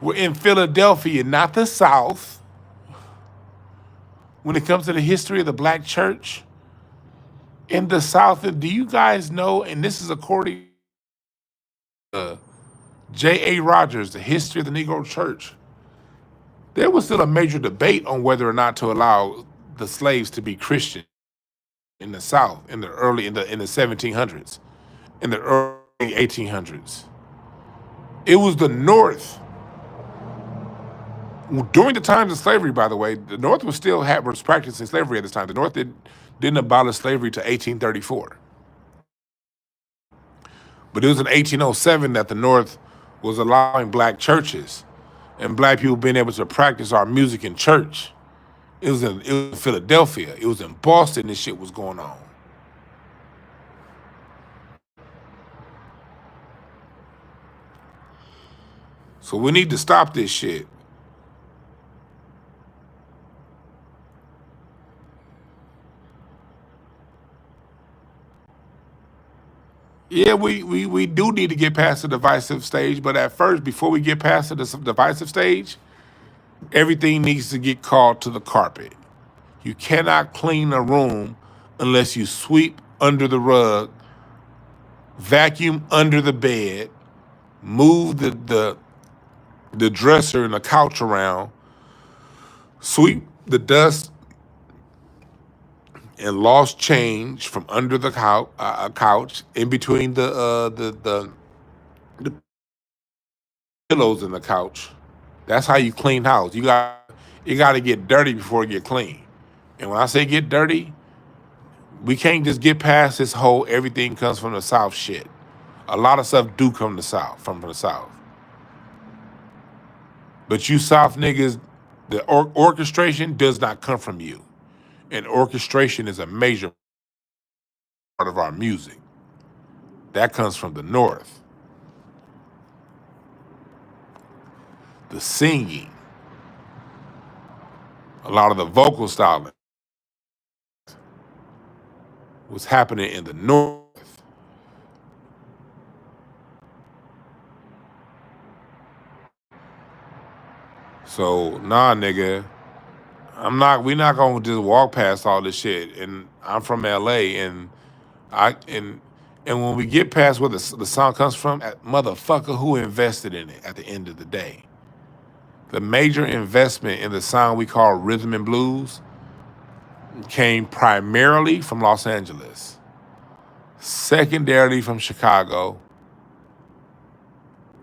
were in Philadelphia, not the South. When it comes to the history of the black church in the South, do you guys know, and this is according to J.A. Rogers, The History of the Negro Church, there was still a major debate on whether or not to allow the slaves to be Christian in the South in the 1700s, in the early 1800s. It was the North. During the times of slavery, by the way, the North was practicing slavery at this time. The North didn't abolish slavery to 1834. But it was in 1807 that the North was allowing black churches and black people being able to practice our music in church. It was in Philadelphia. It was in Boston this shit was going on. So we need to stop this shit. Yeah, we do need to get past the divisive stage, but at first, before we get past the divisive stage, everything needs to get called to the carpet. You cannot clean a room unless you sweep under the rug, vacuum under the bed, move the dresser and the couch around, sweep the dust and lost change from under the couch in between the pillows in the couch. That's how you clean house. You got to get dirty before it get clean. And when I say get dirty, we can't just get past this whole everything comes from the South shit. A lot of stuff do come from the South. But you South niggas, the orchestration does not come from you. And orchestration is a major part of our music. That comes from the North. The singing, a lot of the vocal styling was happening in the North. So, nah, nigga, we not gonna just walk past all this shit. And I'm from LA, and when we get past where the sound comes from, that motherfucker who invested in it at the end of the day. The major investment in the sound we call rhythm and blues came primarily from Los Angeles, secondarily from Chicago.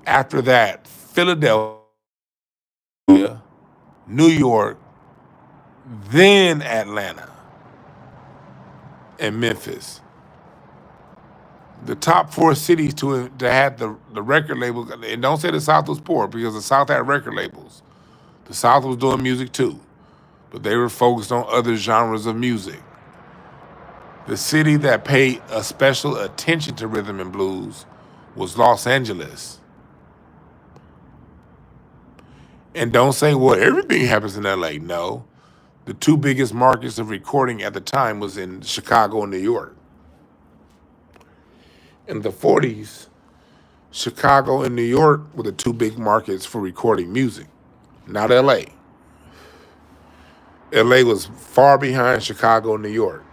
After that, Philadelphia, New York, then Atlanta, and Memphis. The top 4 cities to have the record labels, and don't say the South was poor because the South had record labels. The South was doing music too, but they were focused on other genres of music. The city that paid a special attention to rhythm and blues was Los Angeles. And don't say, well, everything happens in LA. No. The 2 biggest markets of recording at the time was in Chicago and New York. In the 40s, Chicago and New York were the 2 big markets for recording music, not LA. LA was far behind Chicago and New York.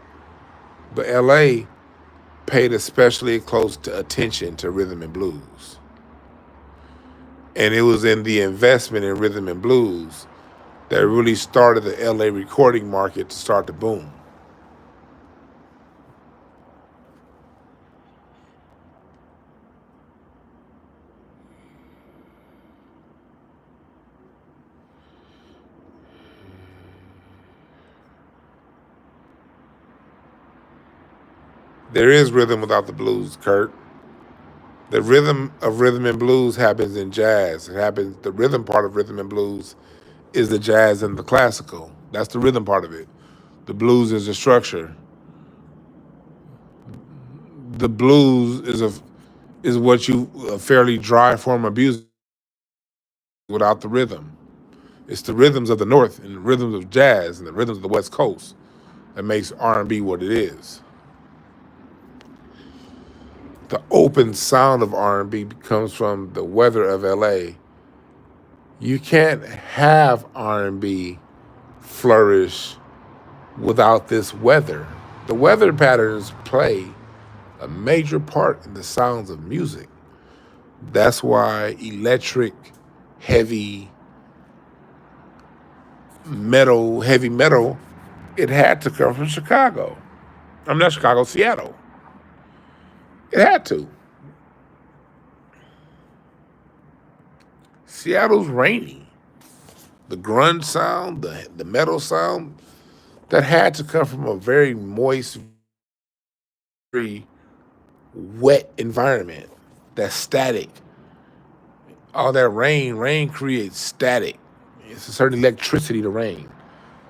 But LA paid especially close attention to rhythm and blues. And it was in the investment in rhythm and blues that really started the LA recording market to start to boom. There is rhythm without the blues, Kurt. The rhythm of rhythm and blues happens in jazz. It happens. The rhythm part of rhythm and blues is the jazz and the classical. That's the rhythm part of it. The blues is the structure. The blues is what you a fairly dry form of music without the rhythm. It's the rhythms of the North and the rhythms of jazz and the rhythms of the West Coast that makes R&B what it is. The open sound of R&B comes from the weather of LA. You can't have R&B flourish without this weather. The weather patterns play a major part in the sounds of music. That's why electric, heavy heavy metal, it had to come from Chicago. I'm not Chicago, Seattle. It had to. Seattle's rainy. The grunge sound, the metal sound, that had to come from a very moist, very wet environment. That's static. All that rain creates static. It's a certain electricity to rain.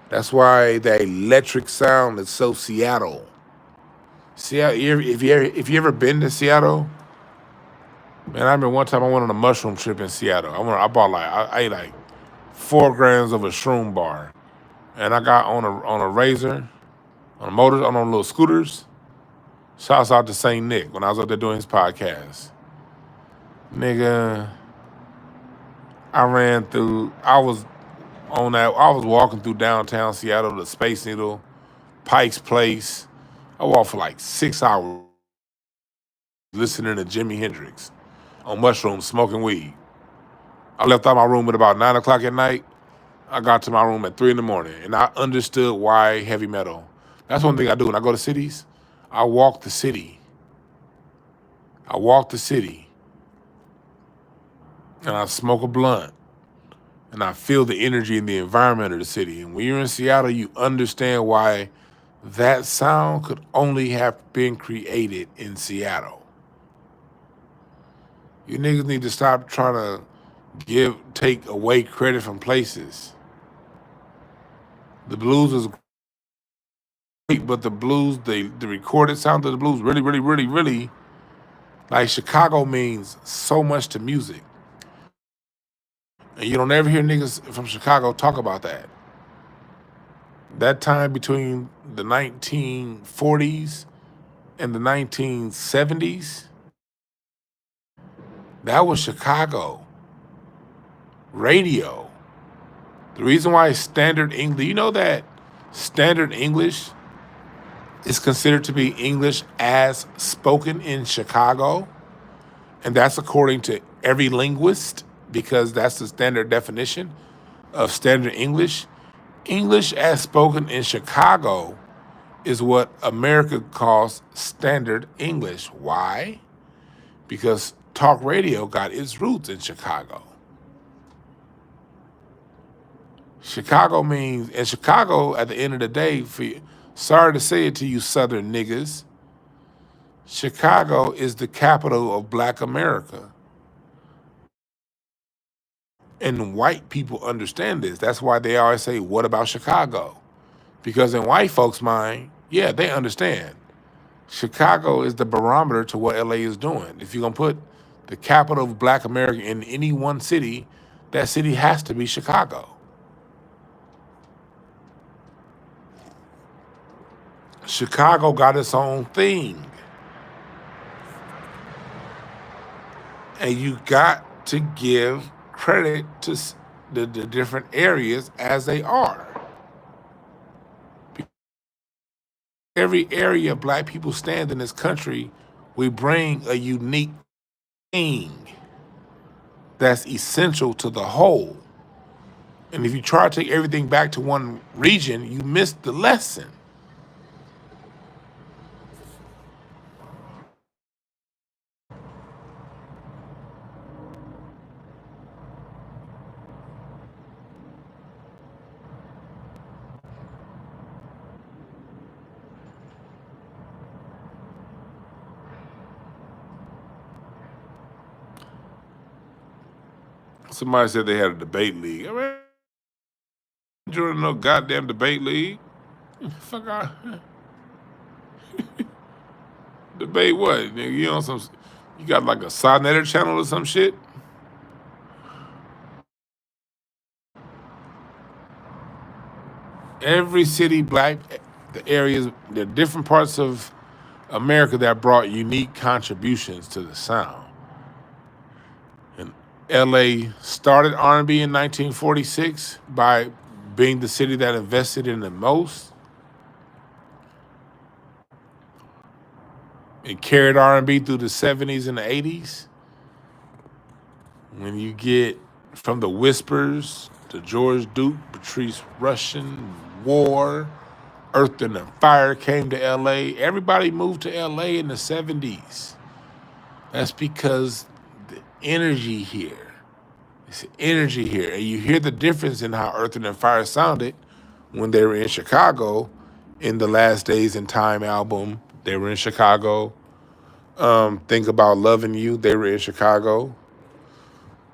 That's why that electric sound is so Seattle. Seattle. If you ever been to Seattle, man, I remember one time I went on a mushroom trip in Seattle. I ate like 4 grams of a shroom bar, and I got on a razor, on a motor, on little scooters. Shouts out to Saint Nick when I was up there doing his podcast. Nigga, I ran through. I was walking through downtown Seattle, the Space Needle, Pike's Place. I walked for like 6 hours listening to Jimi Hendrix on mushrooms, smoking weed. I left out my room at about 9 o'clock at night. I got to my room at 3 in the morning, and I understood why heavy metal. That's one thing I do when I go to cities. I walk the city. I walk the city, and I smoke a blunt, and I feel the energy and the environment of the city. And when you're in Seattle, you understand why that sound could only have been created in Seattle. You niggas need to stop trying to take away credit from places. The blues is great, but the blues, the recorded sound of the blues really, really, really, really, like Chicago means so much to music. And you don't ever hear niggas from Chicago talk about that. That time between the 1940s and the 1970s, that was Chicago radio. The reason why standard English, you know that standard English is considered to be English as spoken in Chicago? And that's according to every linguist, because that's the standard definition of standard English. English as spoken in Chicago is what America calls standard English. Why? Because talk radio got its roots in Chicago. Chicago means, and Chicago at the end of the day, sorry to say it to you Southern niggas, Chicago is the capital of Black America. And white people understand this. That's why they always say, what about Chicago? Because in white folks' mind, yeah, they understand. Chicago is the barometer to what LA is doing. If you're going to put the capital of Black America in any one city, that city has to be Chicago. Chicago got its own thing. And you got to give credit to the different areas as they are. Every area Black people stand in this country, we bring a unique thing that's essential to the whole. And if you try to take everything back to one region, you miss the lesson. Somebody said they had a debate league. I mean, joining no goddamn debate league. Fuck out. Debate what? Nigga, you on some? You got like a Sodnetter channel or some shit? Every city, the areas, the different parts of America that brought unique contributions to the sound. And LA started R&B in 1946 by being the city that invested in the most. It carried R&B through the 70s and the 80s. When you get from the Whispers to George Duke, Patrice Rushen, War, Earth and Fire came to LA. Everybody moved to LA in the 70s. That's because the energy here. It's energy here. And you hear the difference in how Earth and Fire sounded when they were in Chicago in the Last Days in Time album. They were in Chicago. Think About Loving You, they were in Chicago.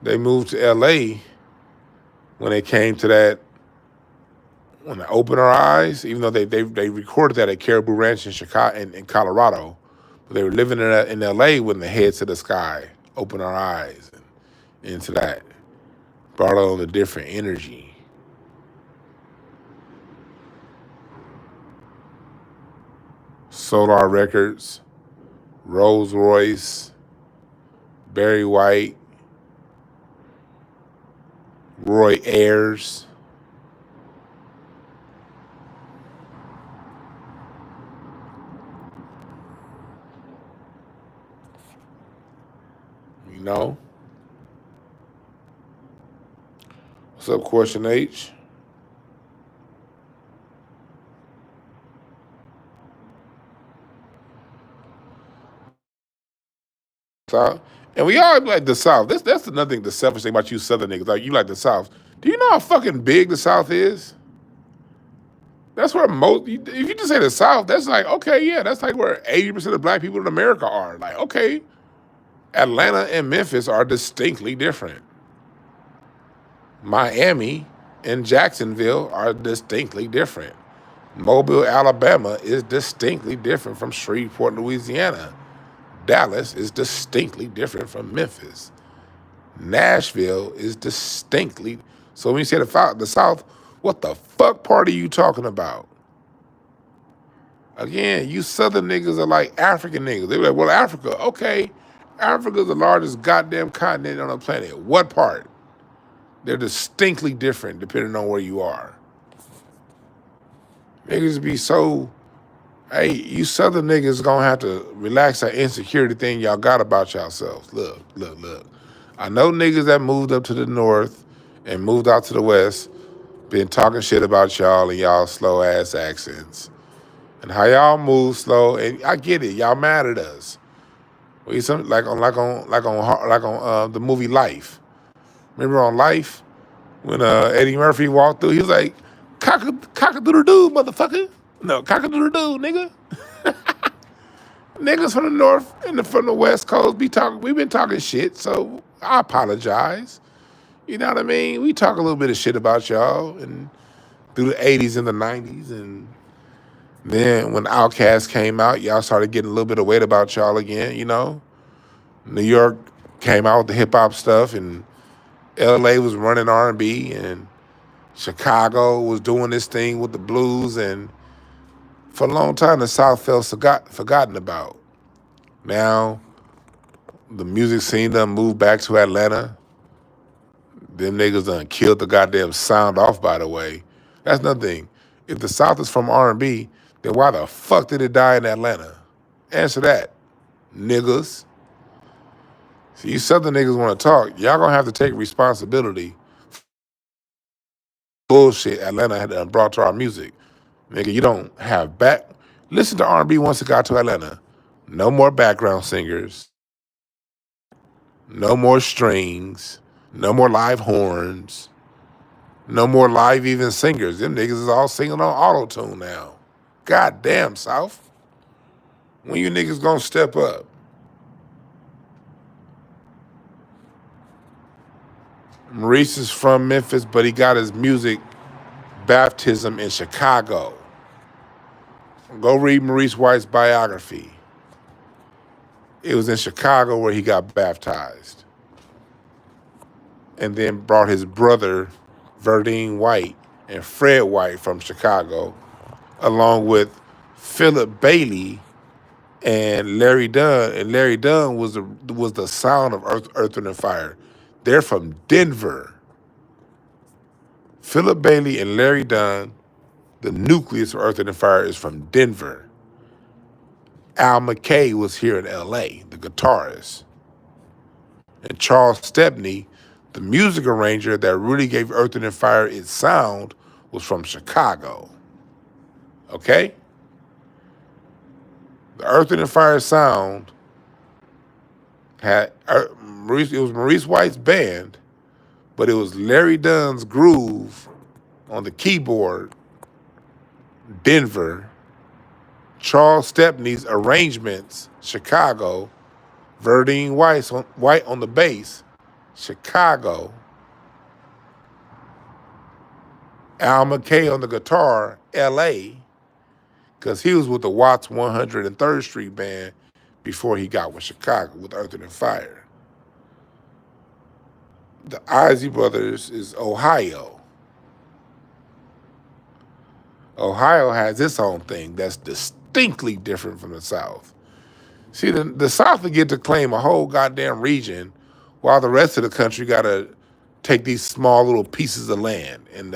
They moved to LA when they came to that, when they opened our eyes, even though they recorded that at Caribou Ranch in Chicago in Colorado. But they were living in LA when the Head to the Sky opened our eyes and into that. Brought on a different energy. Solar Records, Rolls Royce, Barry White, Roy Ayers. You know? What's up, Question H? South. And we all like the South. That's another thing, the selfish thing about you Southern niggas. Like, you like the South. Do you know how fucking big the South is? That's where if you just say the South, that's like, okay, yeah, that's like where 80% of black people in America are. Like, okay, Atlanta and Memphis are distinctly different. Miami and Jacksonville are distinctly different. Mobile, Alabama is distinctly different from Shreveport, Louisiana. Dallas is distinctly different from Memphis. Nashville is distinctly. So when you say the South, what the fuck part are you talking about? Again, you Southern niggas are like African niggas. They're like, well, Africa, okay. Africa's the largest goddamn continent on the planet. What part? They're distinctly different depending on where you are. Niggas be so, hey, you Southern niggas gonna have to relax that insecurity thing y'all got about yourselves. Look. I know niggas that moved up to the north and moved out to the west been talking shit about y'all and y'all slow ass accents. And how y'all move slow, and I get it, y'all mad at us. We something like on the movie Life. Remember on Life when Eddie Murphy walked through, he was like, cock-a-doodle-doo, motherfucker. No, cock-a-doodle-doo, nigga. Niggas from the north and from the west coast we've been talking shit, so I apologize. You know what I mean? We talk a little bit of shit about y'all and through the 80s and the 90s, and then when Outkast came out, y'all started getting a little bit of weight about y'all again, you know? New York came out with the hip hop stuff, and LA was running R&B, and Chicago was doing this thing with the blues, and for a long time the South felt forgotten about. Now the music scene done moved back to Atlanta. Them niggas done killed the goddamn sound off, by the way. That's another thing. If the South is from R&B, then why the fuck did it die in Atlanta? Answer that, niggas. So you Southern niggas want to talk, y'all gonna have to take responsibility for bullshit Atlanta had brought to our music. Nigga, you don't have listen to R&B once it got to Atlanta. No more background singers. No more strings. No more live horns. No more live even singers. Them niggas is all singing on auto-tune now. God damn, South. When you niggas gonna step up? Maurice is from Memphis, but he got his music baptism in Chicago. Go read Maurice White's biography. It was in Chicago where he got baptized. And then brought his brother, Verdine White, and Fred White from Chicago, along with Philip Bailey and Larry Dunn. And Larry Dunn was the sound of Earth, Wind & Fire. They're from Denver. Philip Bailey and Larry Dunn, the nucleus of Earth, Wind & Fire, is from Denver. Al McKay was here in L.A., the guitarist. And Charles Stepney, the music arranger that really gave Earth, Wind & Fire its sound, was from Chicago. Okay? The Earth, Wind & Fire sound had it was Maurice White's band, but it was Larry Dunn's groove on the keyboard, Denver, Charles Stepney's arrangements, Chicago, Verdine White on the bass, Chicago, Al McKay on the guitar, L.A., because he was with the Watts 103rd Street Band before he got with Chicago, with Earth, Wind & Fire. The Isley Brothers is Ohio. Ohio has its own thing that's distinctly different from the South. See, the South will get to claim a whole goddamn region while the rest of the country got to take these small little pieces of land. And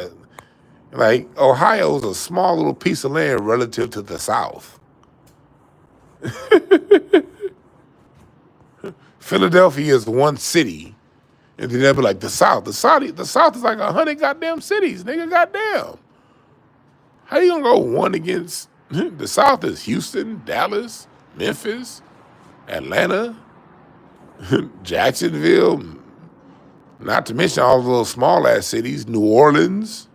like, Ohio's a small little piece of land relative to the South. Philadelphia is one city. And then they'll be like, the South is like 100 goddamn cities, nigga, goddamn. How you gonna go one against, the South is Houston, Dallas, Memphis, Atlanta, Jacksonville, not to mention all the little small ass cities, New Orleans,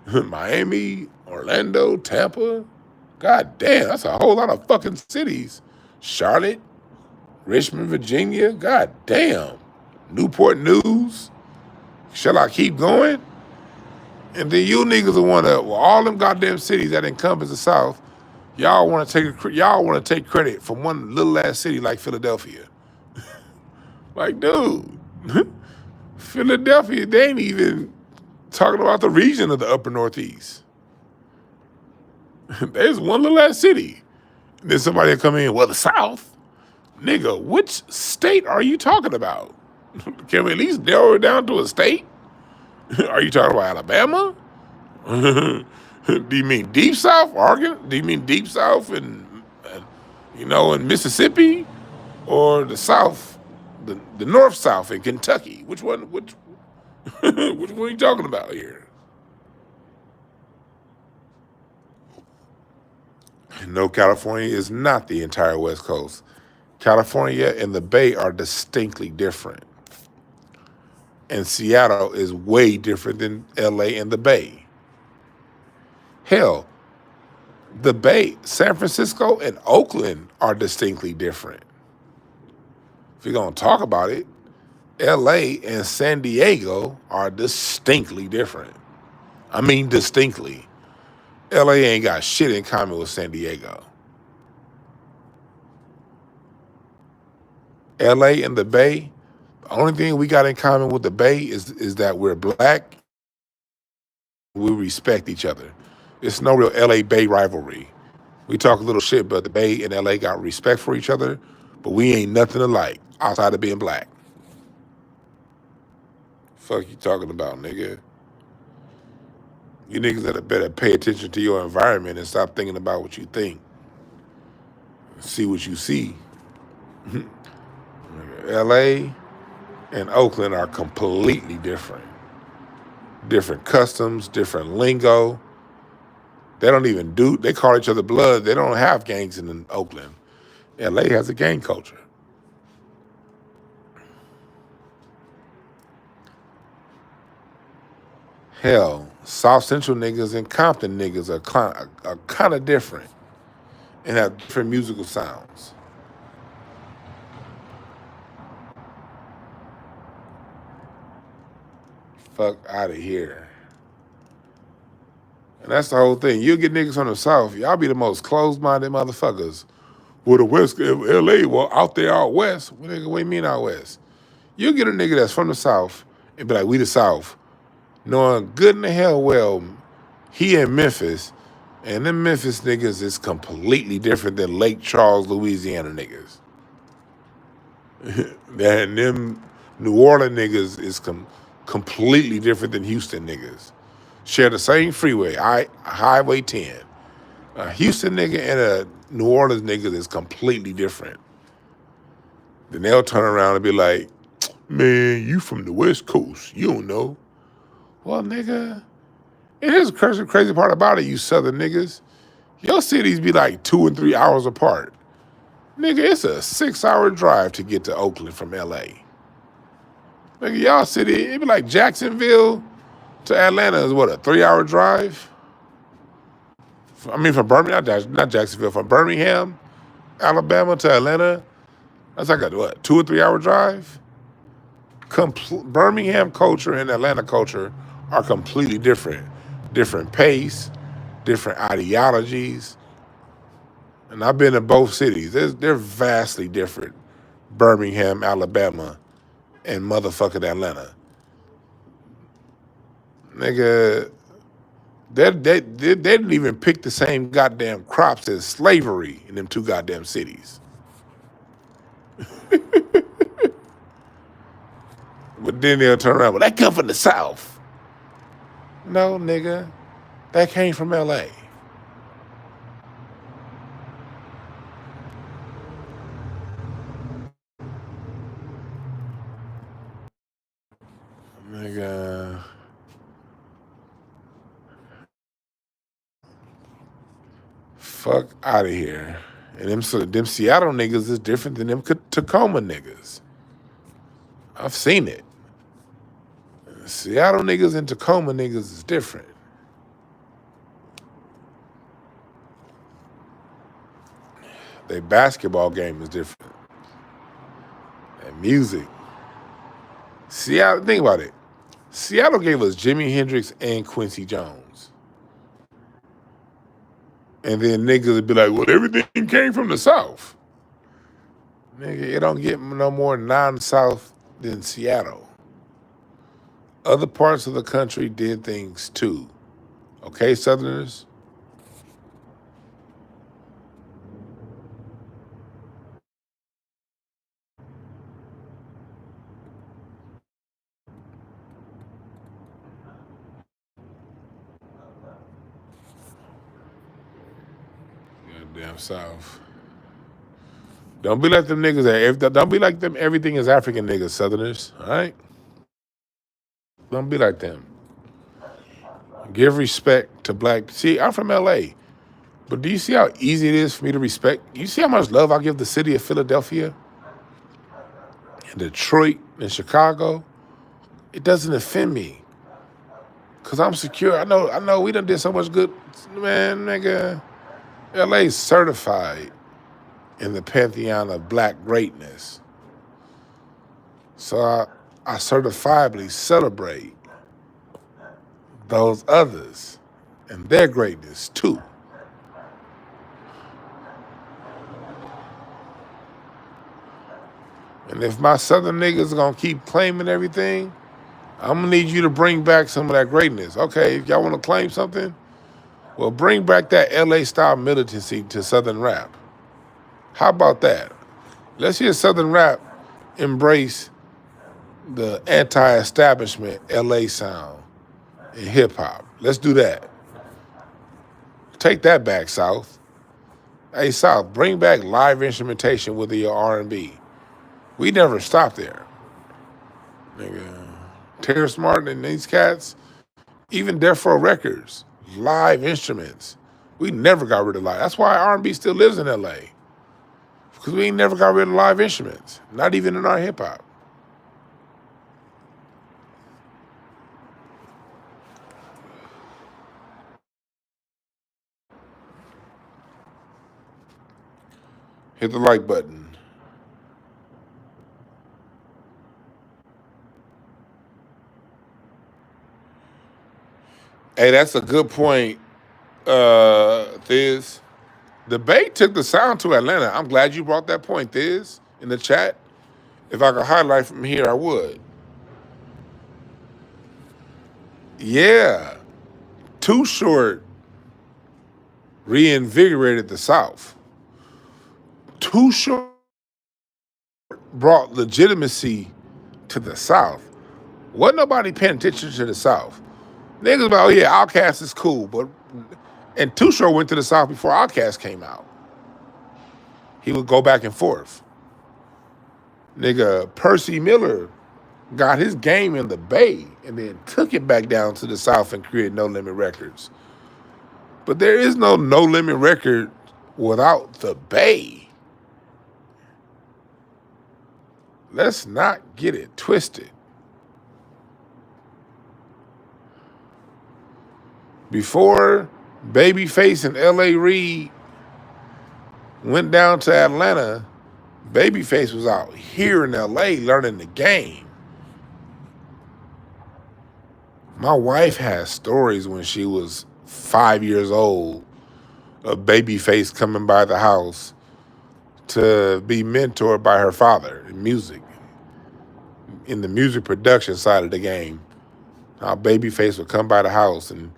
Miami, Orlando, Tampa. God damn, that's a whole lot of fucking cities. Charlotte, Richmond, Virginia, god damn. Newport News. Shall I keep going? And then you niggas are one of all them goddamn cities that encompass the South. Y'all want to take credit from one little ass city like Philadelphia. Like, dude, Philadelphia, they ain't even talking about the region of the upper Northeast. There's one little ass city. And then somebody will come in, well, the South? Nigga, which state are you talking about? Can we at least narrow it down to a state? Are you talking about Alabama? Do you mean Deep South, Oregon? Do you mean Deep South in Mississippi? Or the South, the North South in Kentucky? Which one are you talking about here? No, California is not the entire West Coast. California and the Bay are distinctly different. And Seattle is way different than LA and the Bay. Hell, the Bay, San Francisco and Oakland are distinctly different. If you're going to talk about it, LA and San Diego are distinctly different. I mean distinctly. LA ain't got shit in common with San Diego. LA and the Bay, the only thing we got in common with the Bay is that we're black. We respect each other. It's no real LA Bay rivalry. We talk a little shit, but the Bay and LA got respect for each other, but we ain't nothing alike outside of being black. Fuck you talking about, nigga? You niggas that better pay attention to your environment and stop thinking about what you think. See what you see. LA and Oakland are completely different. Different customs, different lingo. They call each other blood. They don't have gangs in Oakland. LA has a gang culture. Hell, South Central niggas and Compton niggas are kind of different and have different musical sounds. fuck out of here. And that's the whole thing. You'll get niggas from the South. Y'all be the most closed-minded motherfuckers. Well, the West, L.A., well, out there, out West. What do you mean out West? You'll get a nigga that's from the South and be like, we the South, knowing good and the hell well he in Memphis, and them Memphis niggas is completely different than Lake Charles, Louisiana niggas. And them New Orleans niggas is completely different than Houston niggas. Share the same freeway, Highway 10. A Houston nigga and a New Orleans nigga is completely different. Then they'll turn around and be like, man, you from the West Coast. You don't know. Well, nigga, and here's the crazy part about it, you Southern niggas. Your cities be like 2 and 3 hours apart. Nigga, it's a 6-hour drive to get to Oakland from L.A. Nigga, y'all city, it be like Jacksonville to Atlanta is what, a 3-hour drive? I mean, from Birmingham, not Jacksonville, from Birmingham, Alabama to Atlanta, that's like a, what, 2 or 3 hour drive? Birmingham culture and Atlanta culture are completely different. Different pace, different ideologies. And I've been in both cities. They're vastly different. Birmingham, Alabama, and motherfucking Atlanta. Nigga, they didn't even pick the same goddamn crops as slavery in them 2 goddamn cities. But then they'll turn around, well, that come from the South. No, nigga, that came from L.A. Nigga. Fuck out of here. And them Seattle niggas is different than them Tacoma niggas. I've seen it. Seattle niggas and Tacoma niggas is different. Their basketball game is different. And music. Seattle, think about it. Seattle gave us Jimi Hendrix and Quincy Jones. And then niggas would be like, well, everything came from the South. Nigga, it don't get no more non-South than Seattle. Other parts of the country did things too. Okay, Southerners? Goddamn South. Don't be like them niggas. Don't be like them. Everything is African niggas, Southerners. All right. Don't be like them. Give respect to black. See, I'm from L.A., but do you see how easy it is for me to respect? You see how much love I give the city of Philadelphia, and Detroit, and Chicago? It doesn't offend me, cause I'm secure. I know. We done did so much good, man, nigga. L.A.'s certified in the pantheon of black greatness. So I certifiably celebrate those others and their greatness too. And if my Southern niggas gonna keep claiming everything, I'm gonna need you to bring back some of that greatness. Okay, if y'all wanna claim something, well, bring back that LA style militancy to Southern rap. How about that? Let's hear Southern rap embrace the anti-establishment LA sound in hip hop. Let's do that. Take that back, South. Hey, South, bring back live instrumentation with your R&B. We never stopped there. Nigga, Terrence Martin and these cats, even Death Row Records, live instruments. We never got rid of live. That's why R&B still lives in LA. Because we ain't never got rid of live instruments, not even in our hip hop. Hit the like button. Hey, that's a good point, Thiz. The Bay took the sound to Atlanta. I'm glad you brought that point, Thiz, in the chat. If I could highlight from here, I would. Yeah. Too Short reinvigorated the South. Too Short brought legitimacy to the South. Wasn't nobody paying attention to the South. Niggas about, oh yeah, Outkast is cool, but and Too Short went to the South before Outkast came out. He would go back and forth. Nigga, Percy Miller got his game in the Bay and then took it back down to the South and created No Limit Records. But there is no Limit record without the Bay. Let's not get it twisted. Before Babyface and L.A. Reid went down to Atlanta, Babyface was out here in L.A. learning the game. My wife has stories when she was 5 years old of Babyface coming by the house to be mentored by her father in music, in the music production side of the game. How Babyface would come by the house and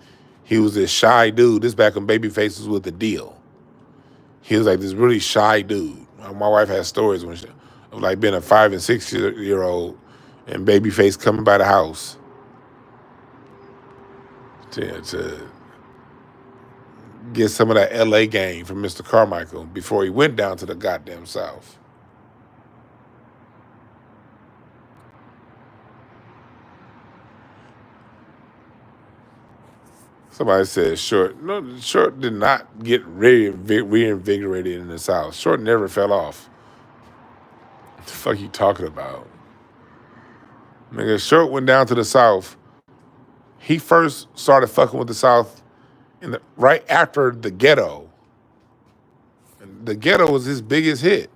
he was this shy dude. This back when Babyface was with The Deal. He was like this really shy dude. My wife has stories when of like being a 5 and 6 year old and Babyface coming by the house to get some of that LA game from Mr. Carmichael before he went down to the goddamn South. Somebody said Short. No, Short did not get reinvigorated in the South. Short never fell off. What the fuck you talking about? Nigga, Short went down to the South. He first started fucking with the South right after The Ghetto. And The Ghetto was his biggest hit.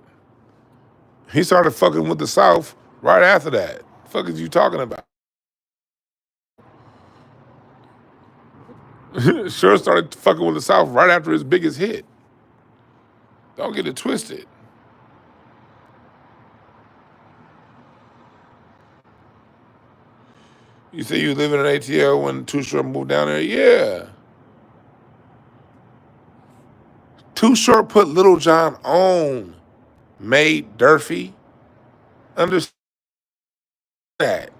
He started fucking with the South right after that. The fuck is you talking about? Short started fucking with the South right after his biggest hit. Don't get it twisted. You say you living in ATL when Too Short moved down there? Yeah. Too Short put Little John on, made Durfee. Understand that.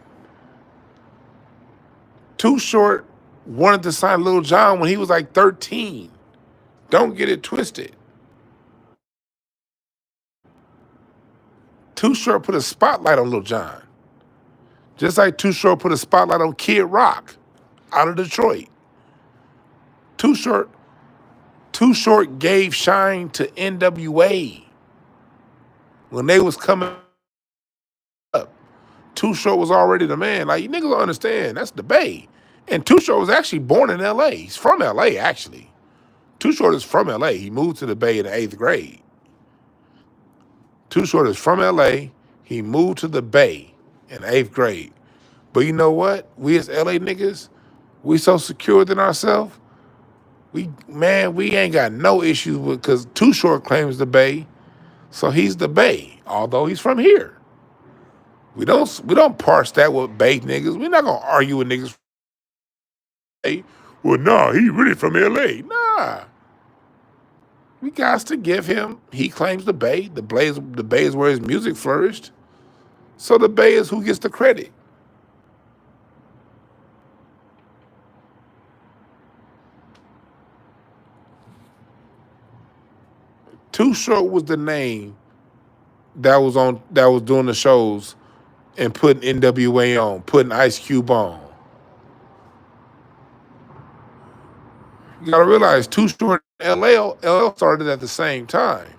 Too Short wanted to sign Little John when he was like 13. Don't get it twisted. Too Short put a spotlight on Little John. Just like Too Short put a spotlight on Kid Rock out of Detroit. Too Short gave shine to NWA when they was coming up. Too Short was already the man. Like, you niggas don't understand. That's the Bay. And Too Short was actually born in L.A. He's from L.A., actually. Too Short is from L.A. He moved to the Bay in the 8th grade. Too Short is from L.A. He moved to the Bay in 8th grade. But you know what? We as LA niggas, we so secure in ourselves. We ain't got no issues with, because Too Short claims the Bay, so he's the Bay, although he's from here. We don't parse that with Bay niggas. We're not gonna argue with niggas from Bay. Well, nah, he really from LA. Nah. We got to give him, he claims the Bay. The Bay is where his music flourished. So the Bay is who gets the credit. Too Short was the name that was doing the shows and putting NWA on, putting Ice Cube on. You gotta realize Too Short and LL started at the same time.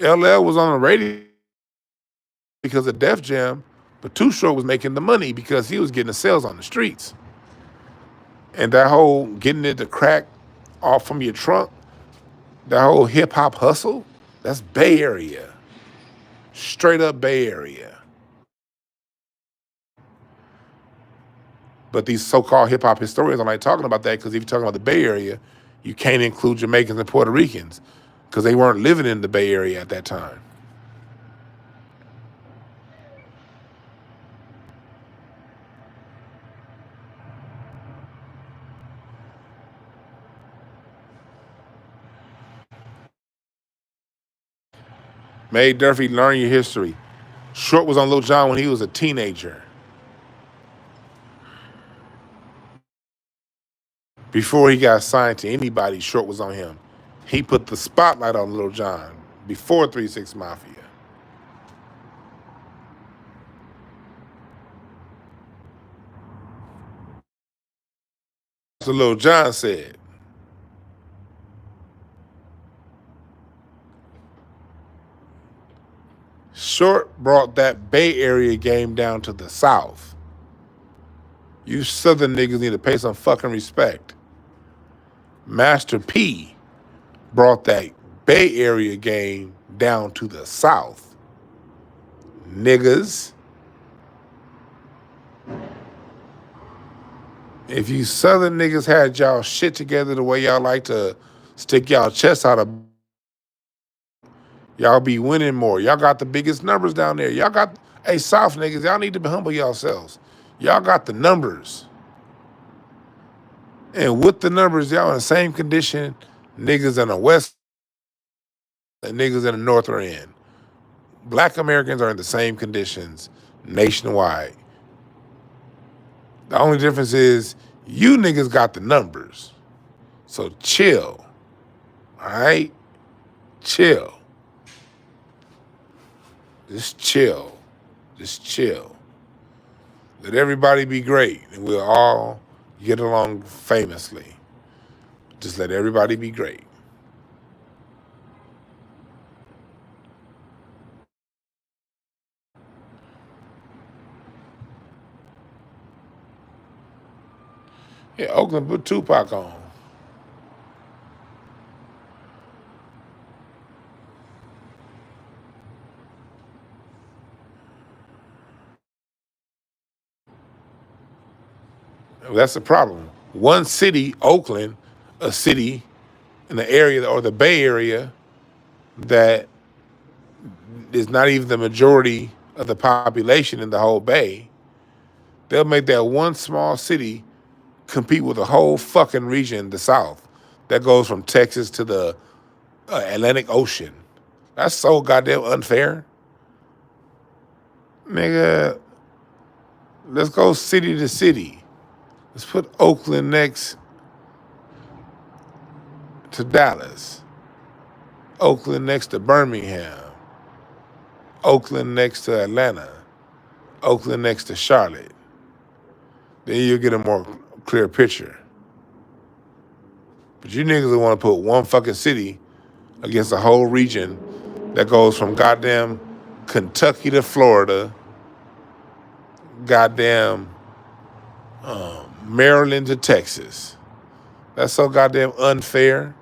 LL was on the radio because of Def Jam, but Too Short was making the money because he was getting the sales on the streets. And that whole getting it to crack off from your trunk, that whole hip hop hustle, that's Bay Area. Straight up Bay Area. But these so-called hip-hop historians don't like talking about that, because if you're talking about the Bay Area, you can't include Jamaicans and Puerto Ricans because they weren't living in the Bay Area at that time. May Durfee, learn your history. Short was on Lil Jon when he was a teenager. Before he got signed to anybody, Short was on him. He put the spotlight on Lil Jon before 3 6 Mafia. So Lil Jon said, Short brought that Bay Area game down to the South. You Southern niggas need to pay some fucking respect. Master P brought that Bay Area game down to the South. Niggas. If you Southern niggas had y'all shit together the way y'all like to stick y'all chests out of, y'all be winning more. Y'all got the biggest numbers down there. Y'all got, hey, South niggas, y'all need to humble yourselves. Y'all got the numbers. And with the numbers, y'all in the same condition niggas in the West and niggas in the North are in. Black Americans are in the same conditions nationwide. The only difference is you niggas got the numbers. So chill. All right? Chill. Just chill. Just chill. Let everybody be great, and we'll all get along famously. Just let everybody be great. Yeah, Oakland put Tupac on. That's the problem. One city, Oakland, a city in the area or the Bay Area that is not even the majority of the population in the whole Bay, they'll make that one small city compete with the whole fucking region, the South, that goes from Texas to the Atlantic Ocean. That's so goddamn unfair. Nigga, let's go city to city. Let's put Oakland next to Dallas. Oakland next to Birmingham. Oakland next to Atlanta. Oakland next to Charlotte. Then you'll get a more clear picture. But you niggas want to put one fucking city against a whole region that goes from goddamn Kentucky to Florida, goddamn Maryland to Texas. That's so goddamn unfair.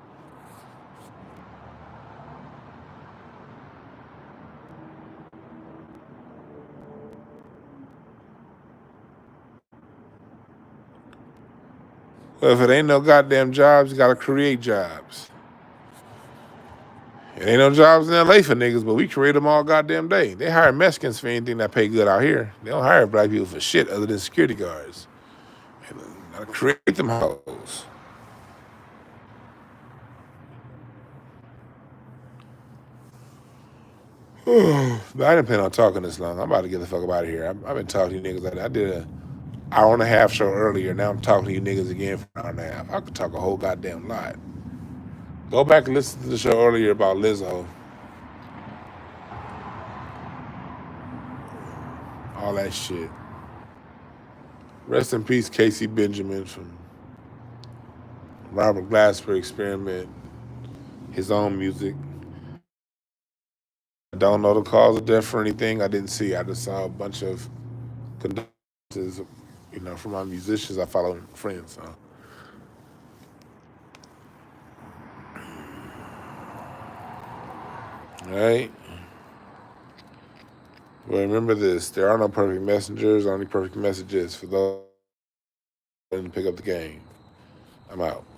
Well, if it ain't no goddamn jobs, you gotta create jobs. It ain't no jobs in LA for niggas, but we create them all goddamn day. They hire Mexicans for anything that pay good out here. They don't hire black people for shit other than security guards. And gotta create them hoes. But I didn't plan on talking this long. I'm about to get the fuck up out of here. I've been talking to you niggas. I did an hour and a half show earlier. Now I'm talking to you niggas again for an hour and a half. I could talk a whole goddamn lot. Go back and listen to the show earlier about Lizzo. All that shit. Rest in peace, Casey Benjamin from Robert Glasper Experiment. His own music. I don't know the cause of death or anything. I didn't see. I just saw a bunch of condolences, from my musicians I follow and friends. So. All right. Well, remember this. There are no perfect messengers, only perfect messages. For those and pick up the game. I'm out.